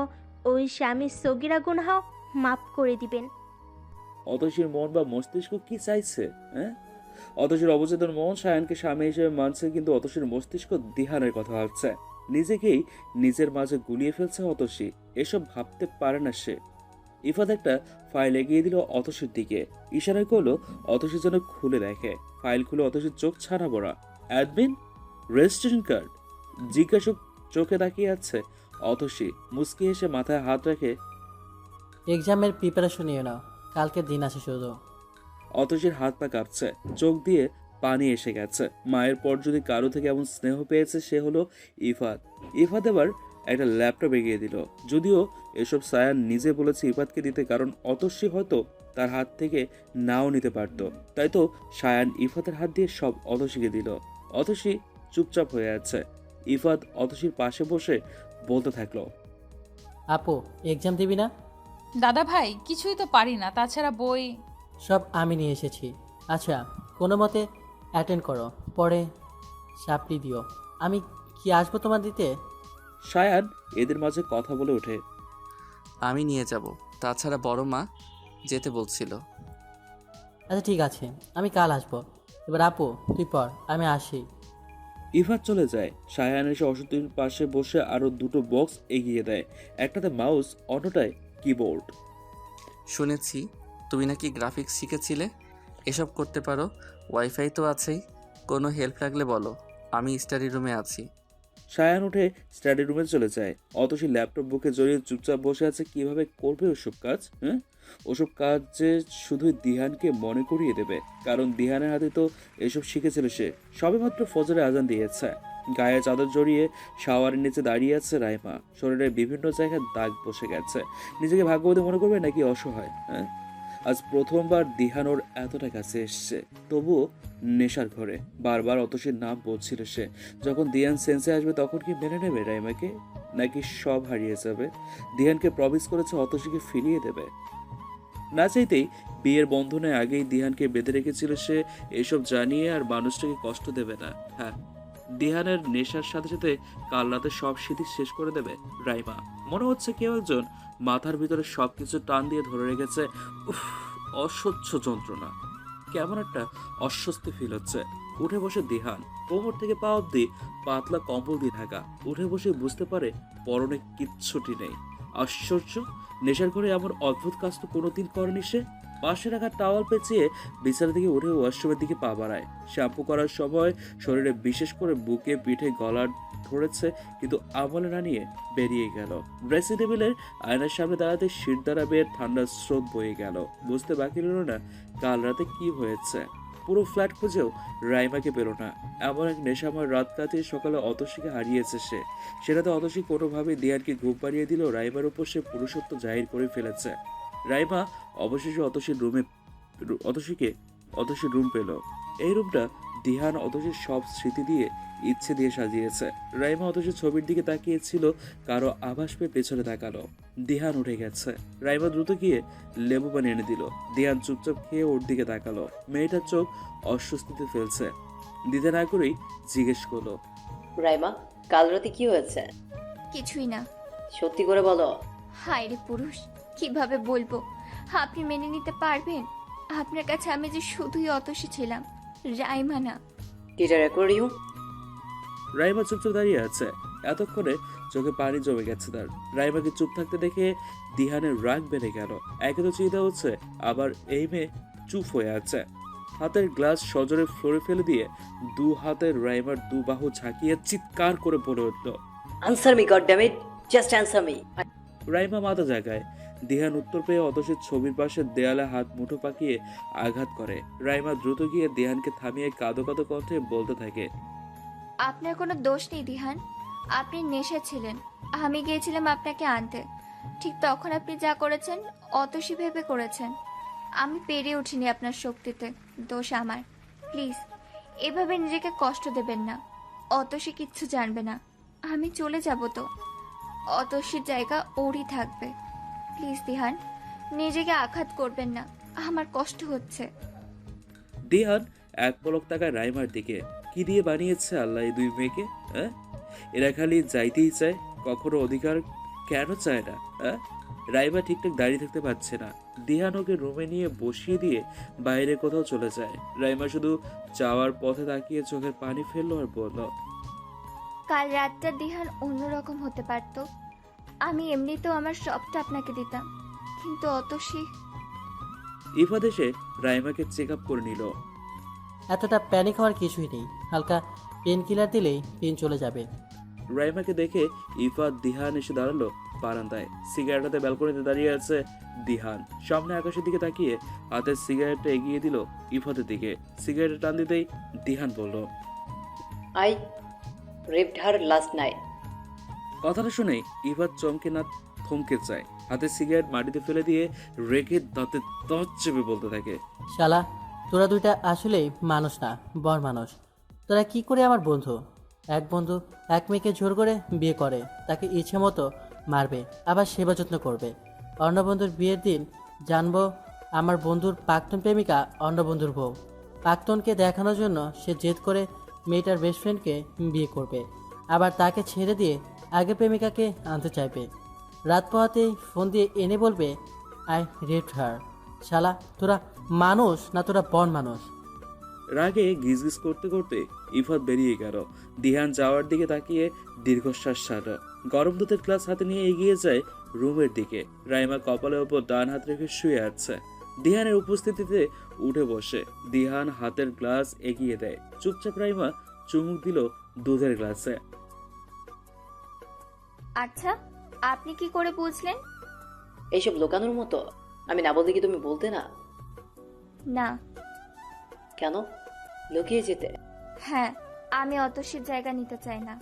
ওই স্বামীর সগিরা গুনাহ মাফ করে দিবেন। অতসীর মন বা মস্তিষ্ক কি চাইছে? অতসীর অবচেতন মন সায়ানকে স্বামী হিসেবে মানছে, কিন্তু অতসীর মস্তিষ্ক দিহানের কথা ভাবছে। নিজেকেই নিজের মাঝে গুলিয়ে ফেলছে অতসী। এসব ভাবতে পারে না সে। ইফাত একটা ফাইল এগিয়ে দিল অতসীর দিকে, ইশারায় করলো অতসী যেন খুলে দেখে। ফাইল খুলে অতসীর চোখ ছানা বড়া। অ্যাডমিন রেজিস্ট্রেশন কার্ড জিজ্ঞাসক চোখে তাকিয়ে আছে অতসী। মুচকি এসে মাথায় হাত রেখে এক্সামের প্রিপারেশন নিয়ে নাও, কালকের দিন আছে শুধু। অতসীর হাত পা কাঁপছে, চোখ দিয়ে পানি এসে গেছে। মায়ের পর যদি কারো থেকে এমন স্নেহ পেয়েছে সে হলো ইফাত। ইফাত এবার একটা ল্যাপটপ এগিয়ে দিল। যদিও এসব সায়ান নিজে বলেছে ইফাতকে দিতে, কারণ অতসী হয়তো তার হাত থেকে নাও নিতে পারত। তাই তো সায়ান ইফাতের হাত দিয়ে সব অতসীকে দিল। অতসী চুপচাপ হয়ে আছে। ইফাত অতসীর পাশে বসে বলতে থাকলো, আপু এক্সাম দিবি না? দাদা ভাই কিছুই তো পারি না, তাছাড়া বই। সব আমি নিয়ে এসেছি। আচ্ছা কোনো মতে অ্যাটেন্ড করো, পরে সাপ্লি দিও। আমি কি আসবো তোমার দিতে? সায়ান এদের মাঝে কথা বলে ওঠে, আমি নিয়ে যাব, তাছাড়া বড় মা যেতে বলছিল। আচ্ছা ঠিক আছে, আমি কাল আসবো। এবার আপু তুই পর, আমি আসি। ইফাত চলে যায়। সায়ান এসে অসতির পাশে বসে আরো দুটো বক্স এগিয়ে দেয়। একটাতে মাউস, অন্যটায় কিবোর্ড। শুনেছি তুমি নাকি গ্রাফিক্স শিখেছিলে, এসব করতে পারো। ওয়াইফাই তো আছেই, কোনো হেল্প লাগলে বলো, আমি স্টাডি রুমে আছি। সায়ান উঠে স্টাডি রুমে চলে যায়। অতসী ল্যাপটপ বুকে জড়িয়ে চুপচাপ বসে আছে। কিভাবে করবে ওসব কাজ? হ্যাঁ, ওসব কাজ যে শুধু দিহানকে মনে করিয়ে দেবে, কারণ দিহানের হাতে তো এসব শিখেছিল সে। সবেমাত্র ফজরে আজান দিয়েছে। গায়ে চাদর জড়িয়ে শাওয়ারের নিচে দাঁড়িয়ে আছে রাইমা। শরীরের বিভিন্ন জায়গায় দাগ বসে গেছে। নিজেকে ভাগ্যবতী মনে করবে নাকি অসহায়? হ্যাঁ, আজ প্রথমবার দিহান ওর এতটা কাছে এসছে, তবুও নেশার ঘরে বারবার অতসীর নাম বলছিল সে। যখন দিহান সেন্সে আসবে তখন কি মেনে নেবে রাইমাকে, নাকি সব হারিয়ে যাবে? দিহানকে প্রমিস করেছে অতসীকে ফিরিয়ে দেবে। না চাইতেই বিয়ের বন্ধনে আগেই দিহানকে বেঁধে রেখেছিল সে। এসব জানিয়ে আর মানুষটাকে কষ্ট দেবে না। হ্যাঁ, দিহানের নেশার সাথে সাথে কাল রাতে সব স্মৃতি শেষ করে দেবে রাইমা। মনে হচ্ছে কেউ একজন মাথার ভিতরে সবকিছু টান দিয়ে ধরে রেখেছে। উফ, অসহ্য যন্ত্রণা। কেমন একটা অস্বস্তি ফিল হচ্ছে। উঠে বসে দিহান কোমর থেকে পা অব্দি পাতলা কম্বল দিয়ে ঢাকা। উঠে বসে বুঝতে পারে পরনে কিচ্ছুটি নেই। আশ্চর্য, নেশার ঘরে এমন অদ্ভুত কাজ তো কোনোদিন করেনি সে। পাশে রাখা টাওয়াল পেঁচিয়ে বিছানা থেকে উঠে ওয়াশরুমের দিকে পা বাড়ায়। শ্যাম্পু করার সময় শরীরে বিশেষ করে বুকে পিঠে গলা ধরেছে, কিন্তু আমলে না নিয়ে বেরিয়ে গেল। ড্রেসিং টেবিলের আয়নার সামনে দাঁড়াতে শির দ্বারা বের ঠান্ডা স্রোত বয়ে গেল। বুঝতে বাকি রইল না কাল রাতে কি হয়েছে। পুরো ফ্ল্যাট খুঁজেও রাইমাকে পেল না। এমন এক নেশাময় রাত কাটিয়ে সকালে অতসীকে হারিয়েছে সে। সেটাতে অতসী কোনোভাবে দিয়ানকে ঘুম পাড়িয়ে দিল। রাইমার উপর সে পুরুষত্ব জাহির করে ফেলেছে। রাইমা অবশেষে অতসীর রুম পেল। এই রুমটা দিহান অতসীর সব স্মৃতি দিয়ে ইচ্ছে দিয়ে সাজিয়েছে। রাইমা অতসীর ছবির দিকে তাকিয়েছিল, কারো আভাস পেয়ে পেছনে তাকালো। দিহান উঠে গেছে। রাইমা দ্রুত গিয়ে লেবু পানি এনে দিল। দিহান চুপচাপ খেয়ে ওর দিকে তাকালো। মেয়েটার চোখ অস্বস্তিতে ফেলছে। দিতে না করেই জিজ্ঞেস করলো, রাইমা, কাল রাতে কি হয়েছে? কিছুই না। সত্যি করে বলো। হায় রে পুরুষ, কিভাবে বলবো? আপনি মেনে নিতে পারবেন? আপনার কাছে আমি যে শুধুই অতসী ছিলাম, রাইমা না। Teacher aquarium. রাইমা চুপচাপ দাঁড়িয়ে আছে। এতক্ষণে চোখে পানি জমে গেছে তার। রাইমাকে চুপ থাকতে দেখে দিহানের রাগ বেড়ে গেল। একে তো চিন্তা হচ্ছে, আবার এই মেয়ে চুপ হয়ে আছে। হাতের গ্লাস সজোরে ফ্লোরে ফেলে দিয়ে দু হাতের রাইমার দু বাহু ঝাঁকিয়ে চিৎকার করে বলে উঠল, answer me, god damn it, just answer me. Raima মাথা জাগায়। দিহান উত্তর পেয়ে অতসীর ছবির পাশে দেয়ালে হাত মুঠো পাকিয়ে আঘাত করে। রাইমা দ্রুত গিয়ে দিহানকে থামিয়ে কাঁদো কাঁদো কণ্ঠে বলতে থাকে, আপনার কোনো দোষ নেই দিহান, আপনি নেশা ছিলেন। আমি গিয়েছিলাম আপনাকে আনতে, ঠিক তখন আপনি যা করেছেন অতসী ভেবে করেছেন। আমি পেরে উঠিনি আপনার শক্তিতে, দোষ আমার। প্লিজ এভাবে নিজেকে কষ্ট দেবেন না। অতসী কিচ্ছু জানবে না। আমি চলে যাব তো, অতসীর জায়গা ওরই থাকবে। প্লিজ দিহান, নিজেকে আঘাত করবেন না, আমার কষ্ট হচ্ছে। দিহান এক পলক তাকায় রাইমার দিকে। কি দিয়ে বানিয়েছে আল্লাহ এই দুই মেয়েকে? হ্যাঁ, এরা খালি যাইতেই চায়, কখনো অধিকার কেন চায় না? হ্যাঁ, রাইমা ঠিকঠাক দাঁড়িয়ে থাকতে পারছে না। দিহান ওকে রুমে নিয়ে বসিয়ে দিয়ে বাইরে কোথাও চলে যায়। রাইমা শুধু যাওয়ার পথে তাকিয়ে চোখের পানি ফেললো আর বলল, কাল রাতটা দিহান অন্যরকম হতে পারতো। আমি এমনিতেও আমার সবটা আপনাকে দিতাম, কিন্তু অতসী। ইফাত এসে রাইমাকে চেক আপ করে নিল। এতটা প্যানিক হওয়ার কিছুই নেই, হালকা পেন কিলার দিলেই পেন চলে যাবে। রাইমাকে দেখে ইফাত দিহান এসে দাঁড়ালো বারান্দায়। সিগারেট হাতে ব্যালকনিতে দাঁড়িয়ে আছে দিহান। সামনে আকাশের দিকে তাকিয়ে হাতের সিগারেটটা এগিয়ে দিল ইফাতের দিকে। সিগারেটে টান দিতেই দিহান বলল, I raped her last night. কথাটা শুনেই ইফাত চমকে না থমকে যায়। হাতে সিগারেট মাটিতে ফেলে দিয়ে রেখে দাঁতে দাঁত চেপে বলতে থাকে, শালা, তোরা দুইটা আসলেই মানুষ না, বর মানুষ। তোরা কি করে আমার বন্ধু? এক বন্ধু এক মেয়েকে জোর করে বিয়ে করে, তাকে ইচ্ছে মতো মারবে, আবার সেবা যত্ন করবে। অন্য বন্ধুর বিয়ের দিন জানবো আমার বন্ধুর প্রাক্তন প্রেমিকা অন্য বন্ধুর বউ। প্রাক্তনকে দেখানোর জন্য সে জেদ করে মেয়েটার বেস্ট ফ্রেন্ডকে বিয়ে করবে, আবার তাকে ছেড়ে দিয়ে আগে প্রেমিকাকে আনতে চাইবে। রাত পোহাতেই ফোন দিয়ে এনে বলবে আই রেপড হার। শালা, তোরা মানুষ না তোরা বন মানুষ? রাগে গিজগিজ করতে করতে ইফাত বেরিয়ে গেল। দিহান যাওয়ার দিকে তাকিয়ে দীর্ঘশ্বাস ছাড়ল। গরম দুধের গ্লাস হাতে নিয়ে এগিয়ে যায় রুমের দিকে। রাইমা কপালের ওপর ডান হাত রেখে শুয়ে আছে। দিহানের উপস্থিতিতে উঠে বসে দিহান হাতের গ্লাস এগিয়ে দেয়। চুপচাপ রাইমা চুমুক দিল দুধের গ্লাসে। আচ্ছা, আপনি কি করে বুঝলেন? এইসব লোকানোর মতো? আমি না বলতে কি তুমি বলতে না? না। কেন লুকিয়ে যেতে? হ্যাঁ, আমি অতসীর জায়গা নিতে চাই না।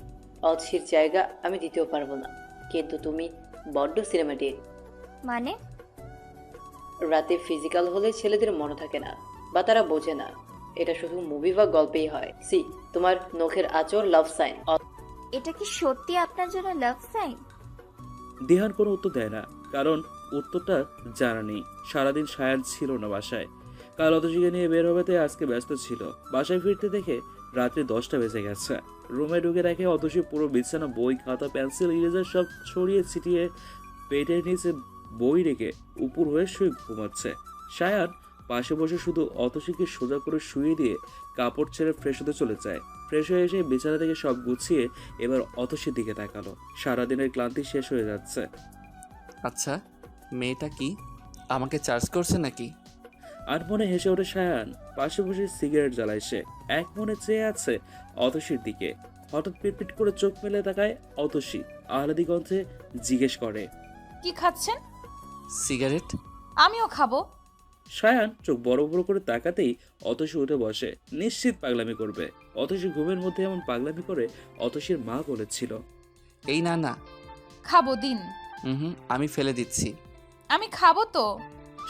অতসীর জায়গা আমি দিতেও পারবো না, কিন্তু তুমি বড্ড সিনেমাটিক। মানে? রাতে ফিজিক্যাল হলে ছেলেদের মনে থাকে না, বা তারা বোঝে না। এটা শুধু মুভি বা গল্পেই হয়। সি, তোমার নখের আঁচড় লাভ সাইন। এটা কি সত্যি আপনার জন্য লাভ সাইন? দিহান কোনো উত্তর দেয় না, কারণ উত্তরটা জানা নেই। সারাদিন সায়ান ছিল না বাসায়। কাল অতসীকে নিয়ে বের হবে তাই আজকে ব্যস্ত ছিল। বাসায় ফিরতে দেখে রাত্রি 10টা বেজে গেছে। রুমে ঢুকে দেখে অতসী পুরো বিছানা, বই, খাতা, পেন্সিল, ইরেজার সব ছড়িয়ে ছিটিয়ে পেটের নিচে বই রেখে উপর হয়ে শুয়ে ঘুমাচ্ছে। সায়ান পাশে বসে শুধু অতসীকে সোজা করে শুয়ে দিয়ে কাপড় ছেড়ে ফ্রেশ হতে চলে যায়। ফ্রেশ হয়ে এসে বিছানা থেকে সব গুছিয়ে এবার অতসীর দিকে তাকালো। সারাদিনের ক্লান্তি শেষ হয়ে যাচ্ছে। আচ্ছা, মেয়েটা কি আমাকে চার্জ করছে নাকি? আর মনে হেসে ওঠে সায়ান। পাশে বসে সিগারেট জ্বালায় সে। এক মনে চেয়ে আছে অতসীর দিকে। হঠাৎ পিটপিট করে চোখ মেলে তাকায় অতসী। আহ্লাদি গন্ধে জিজ্ঞেস করে, কি খাচ্ছেন? সিগারেট। আমিও খাবো। সায়ান চোখ বড় বড় করে তাকাতেই অতসী উঠে বসে। নিশ্চিত পাগলামি করবে। অতসী ঘুমের মধ্যে এমন পাগলামি করে অতসীর মা বলেছিল। এই না না। খাবো দিন। আমি ফেলে দিচ্ছি। আমি খাবো তো।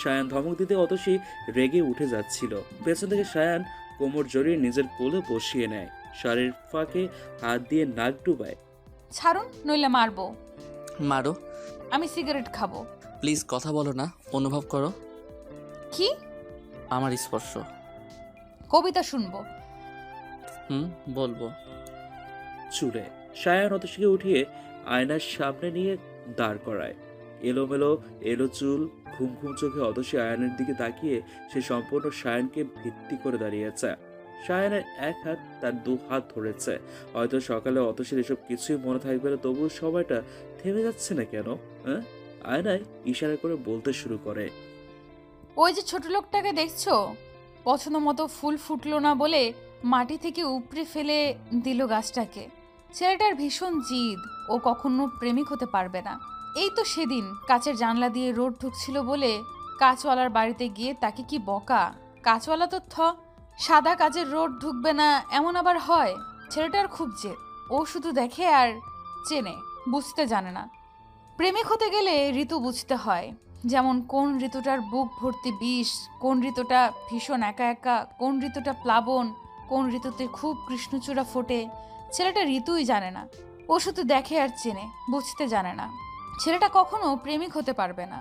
সায়ান ধমক দিতে অতসী রেগে উঠে যাচ্ছিল। পেছন থেকে সায়ান কোমর জড়িয়ে নিজের কোলে বসিয়ে নেয়। শাড়ির ফাঁকে হাত দিয়ে নাক ডুবায়। ছাড়ুন, নইলে মারবো। মারো। আমি সিগারেট খাবো। প্লিজ কথা বলো না, অনুভব করো কি? আমার স্পর্শ। কবিতা শুনবো। বলবো। চুলে সায়ান অতসীকে উঠিয়ে আয়নার সামনে নিয়ে দাঁড় করায়। এলোমেলো এলো চুল, ঘুম ঘুম চোখে অতসী আয়নের দিকে তাকিয়ে সে সম্পূর্ণ সায়ানকে ভিত্তি করে দাঁড়িয়েছে। সায়ানের এক হাত তার 2 হাত ধরেছে। হয়তো সকালে অতসীর এসব কিছুই মনে থাকবে না, তবুও সময়টা থেমে যাচ্ছে না কেন? হ্যাঁ, আয়নায় ইশারা করে বলতে শুরু করে, ওই যে ছোট লোকটাকে দেখছো, পছন্দ মতো ফুল ফুটলো না বলে মাটি থেকে উপড়ে ফেলে দিল গাছটাকে। ছেলেটার ভীষণ জিদ, ও কখনো প্রেমিক হতে পারবে না। এই তো সেদিন কাচের জানলা দিয়ে রোদ ঢুকছিল বলে কাঁচওয়ালার বাড়িতে গিয়ে তাকে কি বকা। কাঁচওয়ালা তো সাদা কাচের রোদ ঢুকবে না এমন আবার হয়? ছেলেটার খুব জেদ, ও শুধু দেখে আর চেনে, বুঝতে জানে না। প্রেমিক হতে গেলে ঋতু বুঝতে হয়, যেমন কোন ঋতুটার বুক ভর্তি বিষ, কোন ঋতুটা ভীষণ একা একা, কোন ঋতুটা প্লাবন, কোন ঋতুতে খুব কৃষ্ণচূড়া ফোটে। ছেলেটা ঋতুই জানে না, ও শুধু দেখে আর চেনে, বুঝতে জানে না। ছেলেটা কখনো প্রেমিক হতে পারবে না।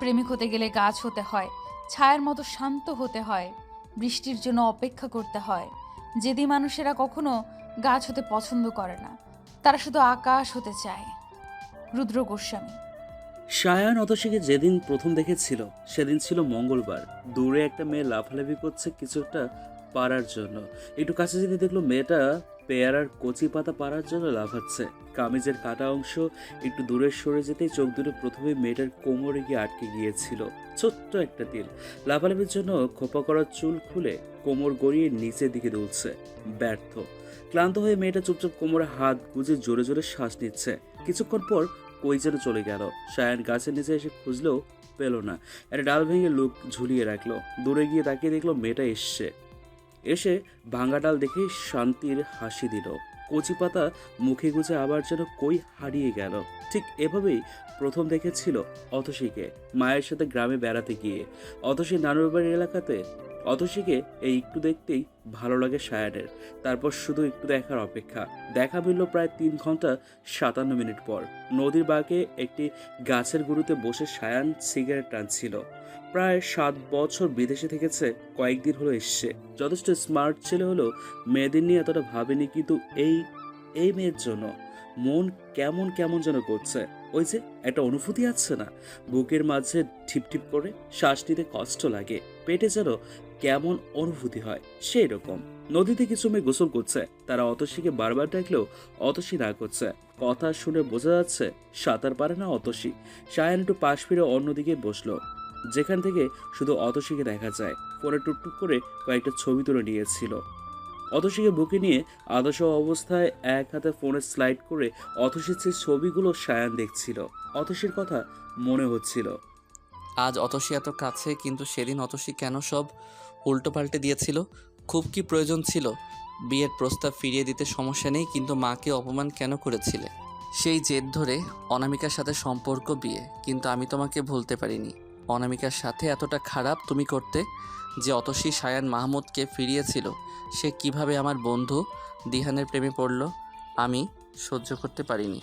প্রেমিক হতে গেলে গাছ হতে হয়, ছায়ার মতো শান্ত হতে হয়, বৃষ্টির জন্য অপেক্ষা করতে হয়। যেদি মানুষেরা কখনো গাছ হতে পছন্দ করে না, তারা শুধু আকাশ হতে চায়। রুদ্র গোস্বামী। সায়ান অতসীকে যেদিন প্রথম দেখেছিল সেদিন ছিল মঙ্গলবার। দূরে একটা মেয়ে লাফালাফি করছে কিছুটা পারার জন্য। একটু কাছে যেতে দেখলো মেয়েটা পেয়ারার কচি পাতা পাড়ার জন্য লাফাচ্ছে। কামিজের কাটা অংশ একটু দূরে সরে যেতেই চোখ দুটো প্রথমে মেয়েটার কোমরে গিয়ে আটকে গিয়েছিল। ছোট্ট একটা তিল লাফালাফির জন্য খোপা করা চুল খুলে কোমর গড়িয়ে নিচের দিকে দুলছে। ব্যর্থ। ক্লান্ত হয়ে মেয়েটা চুপচাপ কোমরে হাত গুজে জোরে জোরে শ্বাস নিচ্ছে। কিছুক্ষণ পর কই যেন চলে গেল। সায়ান গাছের নিচে এসে খুঁজলেও পেল না। একটা ডাল ভেঙে লুক ঝুলিয়ে রাখলো। দূরে গিয়ে তাকিয়ে দেখলো মেয়েটা এসে ভাঙা ডাল দেখে শান্তির হাসি দিল। কচি পাতা মুখে গুজে আবার যেন কই হারিয়ে গেল। ঠিক এভাবেই প্রথম দেখেছিল অতসীকে মায়ের সাথে গ্রামে বেড়াতে গিয়ে। অতসী নানুর বাড়ির এলাকাতে। অতসীকে এই একটু দেখতেই ভালো লাগে সায়ানের। তারপর শুধু একটু দেখার অপেক্ষা। দেখা মিলল প্রায় 3 ঘন্টা 57 মিনিট পর। নদীর বাঁকে একটি গাছের গুঁড়োতে বসে সায়ান সিগারেট টানছিল। প্রায় 7 বছর বিদেশে থেকেছে, কয়েকদিন হলো এসছে। যথেষ্ট স্মার্ট ছেলে হলেও মেয়েদের নিয়ে এতটা ভাবেনি, কিন্তু এই মেয়ের জন্য মন কেমন কেমন যেন করছে। ওই যে একটা অনুভূতি আছে না, বুকের মাঝে ঠিপঠিপ করে শ্বাস নিতে কষ্ট লাগে, পেটে যেন কেমন অনুভূতি হয় সেই রকম। নদীতে কিছু মেয়ে গোসল করছে, তারা অতসীকে বারবার ডাকলেও অতসী না করছে। কথা শুনে বোঝা যাচ্ছে সাঁতার পারে না অতসী। সায়ান একটু পাশ ফিরে অন্যদিকে বসলো, যেখান থেকে শুধু অতসীকে দেখা যায়। ফোনে টুকটুক করে কয়েকটা ছবি তুলে নিয়েছিল। অতসীকে বুকে নিয়ে আদর্শ অবস্থায় এক হাতে ফোনে স্লাইড করে অতসীর সেই ছবিগুলো সায়ান দেখছিল। অতসীর কথা মনে হচ্ছিল। আজ অতসী এত কাছে, কিন্তু সেদিন অতসী কেন সব উল্টো পাল্টে দিয়েছিল? খুব কি প্রয়োজন ছিল? বিয়ের প্রস্তাব ফিরিয়ে দিতে সমস্যা নেই, কিন্তু মাকে অপমান কেন করেছিলে? সেই জেদ ধরে অনামিকার সাথে সম্পর্ক, বিয়ে। কিন্তু আমি তোমাকে ভুলতে পারিনি। অনামিকার সাথে এতটা খারাপ তুমি করতে? যে অতসী সায়ান মাহমুদকে ফিরিয়েছিল, সে কিভাবে আমার বন্ধু দিহানের প্রেমে পড়ল, আমি সহ্য করতে পারিনি।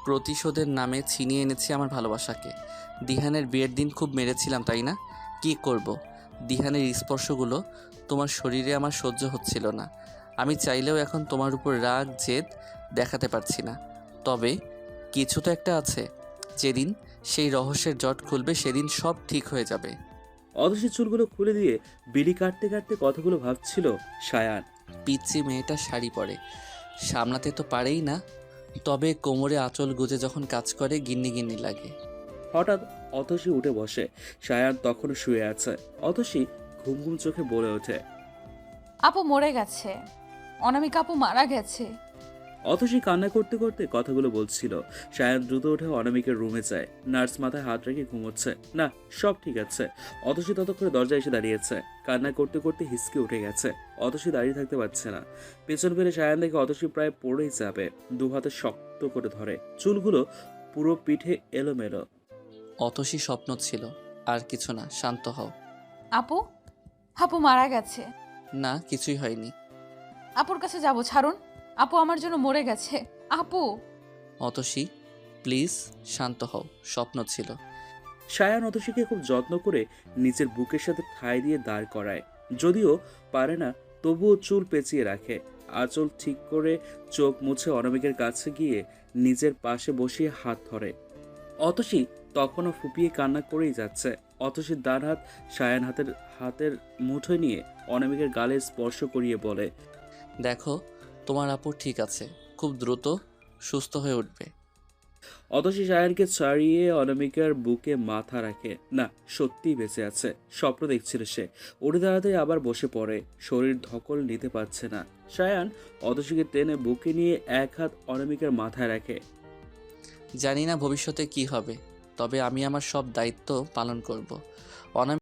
প্রতিশোধের নামে ছিনিয়ে এনেছি আমার ভালোবাসাকে। দিহানের বিয়ের দিন খুব মেরেছিলাম, তাই না? কি করব? দিহানের স্পর্শগুলো তোমার শরীরে আমার সহ্য হচ্ছিল না। আমি চাইলেও এখন তোমার উপর রাগ জেদ দেখাতে পারছি না। তবে কিছু তো একটা আছে। যেদিন সেই রহস্যের জট খুলবে, সেদিন সব ঠিক হয়ে যাবে। অতসীর চুলগুলো খুলে দিয়ে বিড়ি কাটতে কাটতে কথাগুলো ভাবছিল সায়ান। পিচ্ছি মেয়েটা শাড়ি পরে, সামলাতে তো পারেই না। তবে কোমরে আঁচল গুজে যখন কাজ করে গিন্নি গিন্নি লাগে। হঠাৎ অতসী উঠে বসে। সায়ান তখনও শুয়ে আছে। অতসী ঘুম ঘুম চোখে বলে ওঠে, আপু মরে গেছে, অনামিকা আপু মারা গেছে। অতসী কান্না করতে করতে কথাগুলো বলছিল। সায়ান দ্রুত উঠে অনামিকার রুমে যায়। নার্স মাথায় হাত রেখে ঘুমোচ্ছে। না, সব ঠিক আছে। অতসী ততক্ষণে দরজায় এসে দাঁড়িয়েছে। কান্না করতে করতে হিসকে উঠে গেছে। অতসী দাঁড়িয়ে থাকতে পারছে না। পেছন ফিরে সায়ান দেখে অতসী প্রায় পড়েই যাবে। 2 হাতে শক্ত করে ধরে। চুলগুলো পুরো পিঠে এলোমেলো। অতসী স্বপ্ন ছিল, আর কিছু না। শান্ত হও। আপু আপু মারা গেছে। না, কিছুই হয়নি। আপুর কাছে যাব, ছাড়ুন। আপু আমার জন্য মরে গেছে। আপু। অতসী প্লিজ শান্ত হও, স্বপ্ন ছিল। সায়ান অতসীকে খুব যত্ন করে নিজের বুকের সাথে ঠাঁই দিয়ে দাঁড় করায়। যদিও পারে না, তবুও চুল পেঁচিয়ে রাখে। আঁচল ঠিক করে চোখ মুছে অনামিকার কাছে গিয়ে নিজের পাশে বসিয়ে হাত ধরে। অতসী তখনও ফুপিয়ে কান্না করেই যাচ্ছে। অতসীর ডান হাত সায়ান হাতের মুঠোয় নিয়ে অনামিকার গালে স্পর্শ করিয়ে বলে, দেখো তোমার আপু ঠিক আছে, খুব দ্রুত সুস্থ হয়ে উঠবে। অতসী সায়ানকে ছাড়িয়ে অনামিকার বুকে মাথা রাখে। না, সত্যিই বেঁচে আছে। স্বপ্ন দেখছিল সে। উঠে দাঁড়াতে আবার বসে পড়ে। শরীর ধকল নিতে পারছে না। সায়ান অতসীকে টেনে বুকে নিয়ে এক হাত অনামিকার মাথায় রাখে। জানি না ভবিষ্যতে কি হবে, তবে আমি আমার সব দায়িত্ব পালন করব।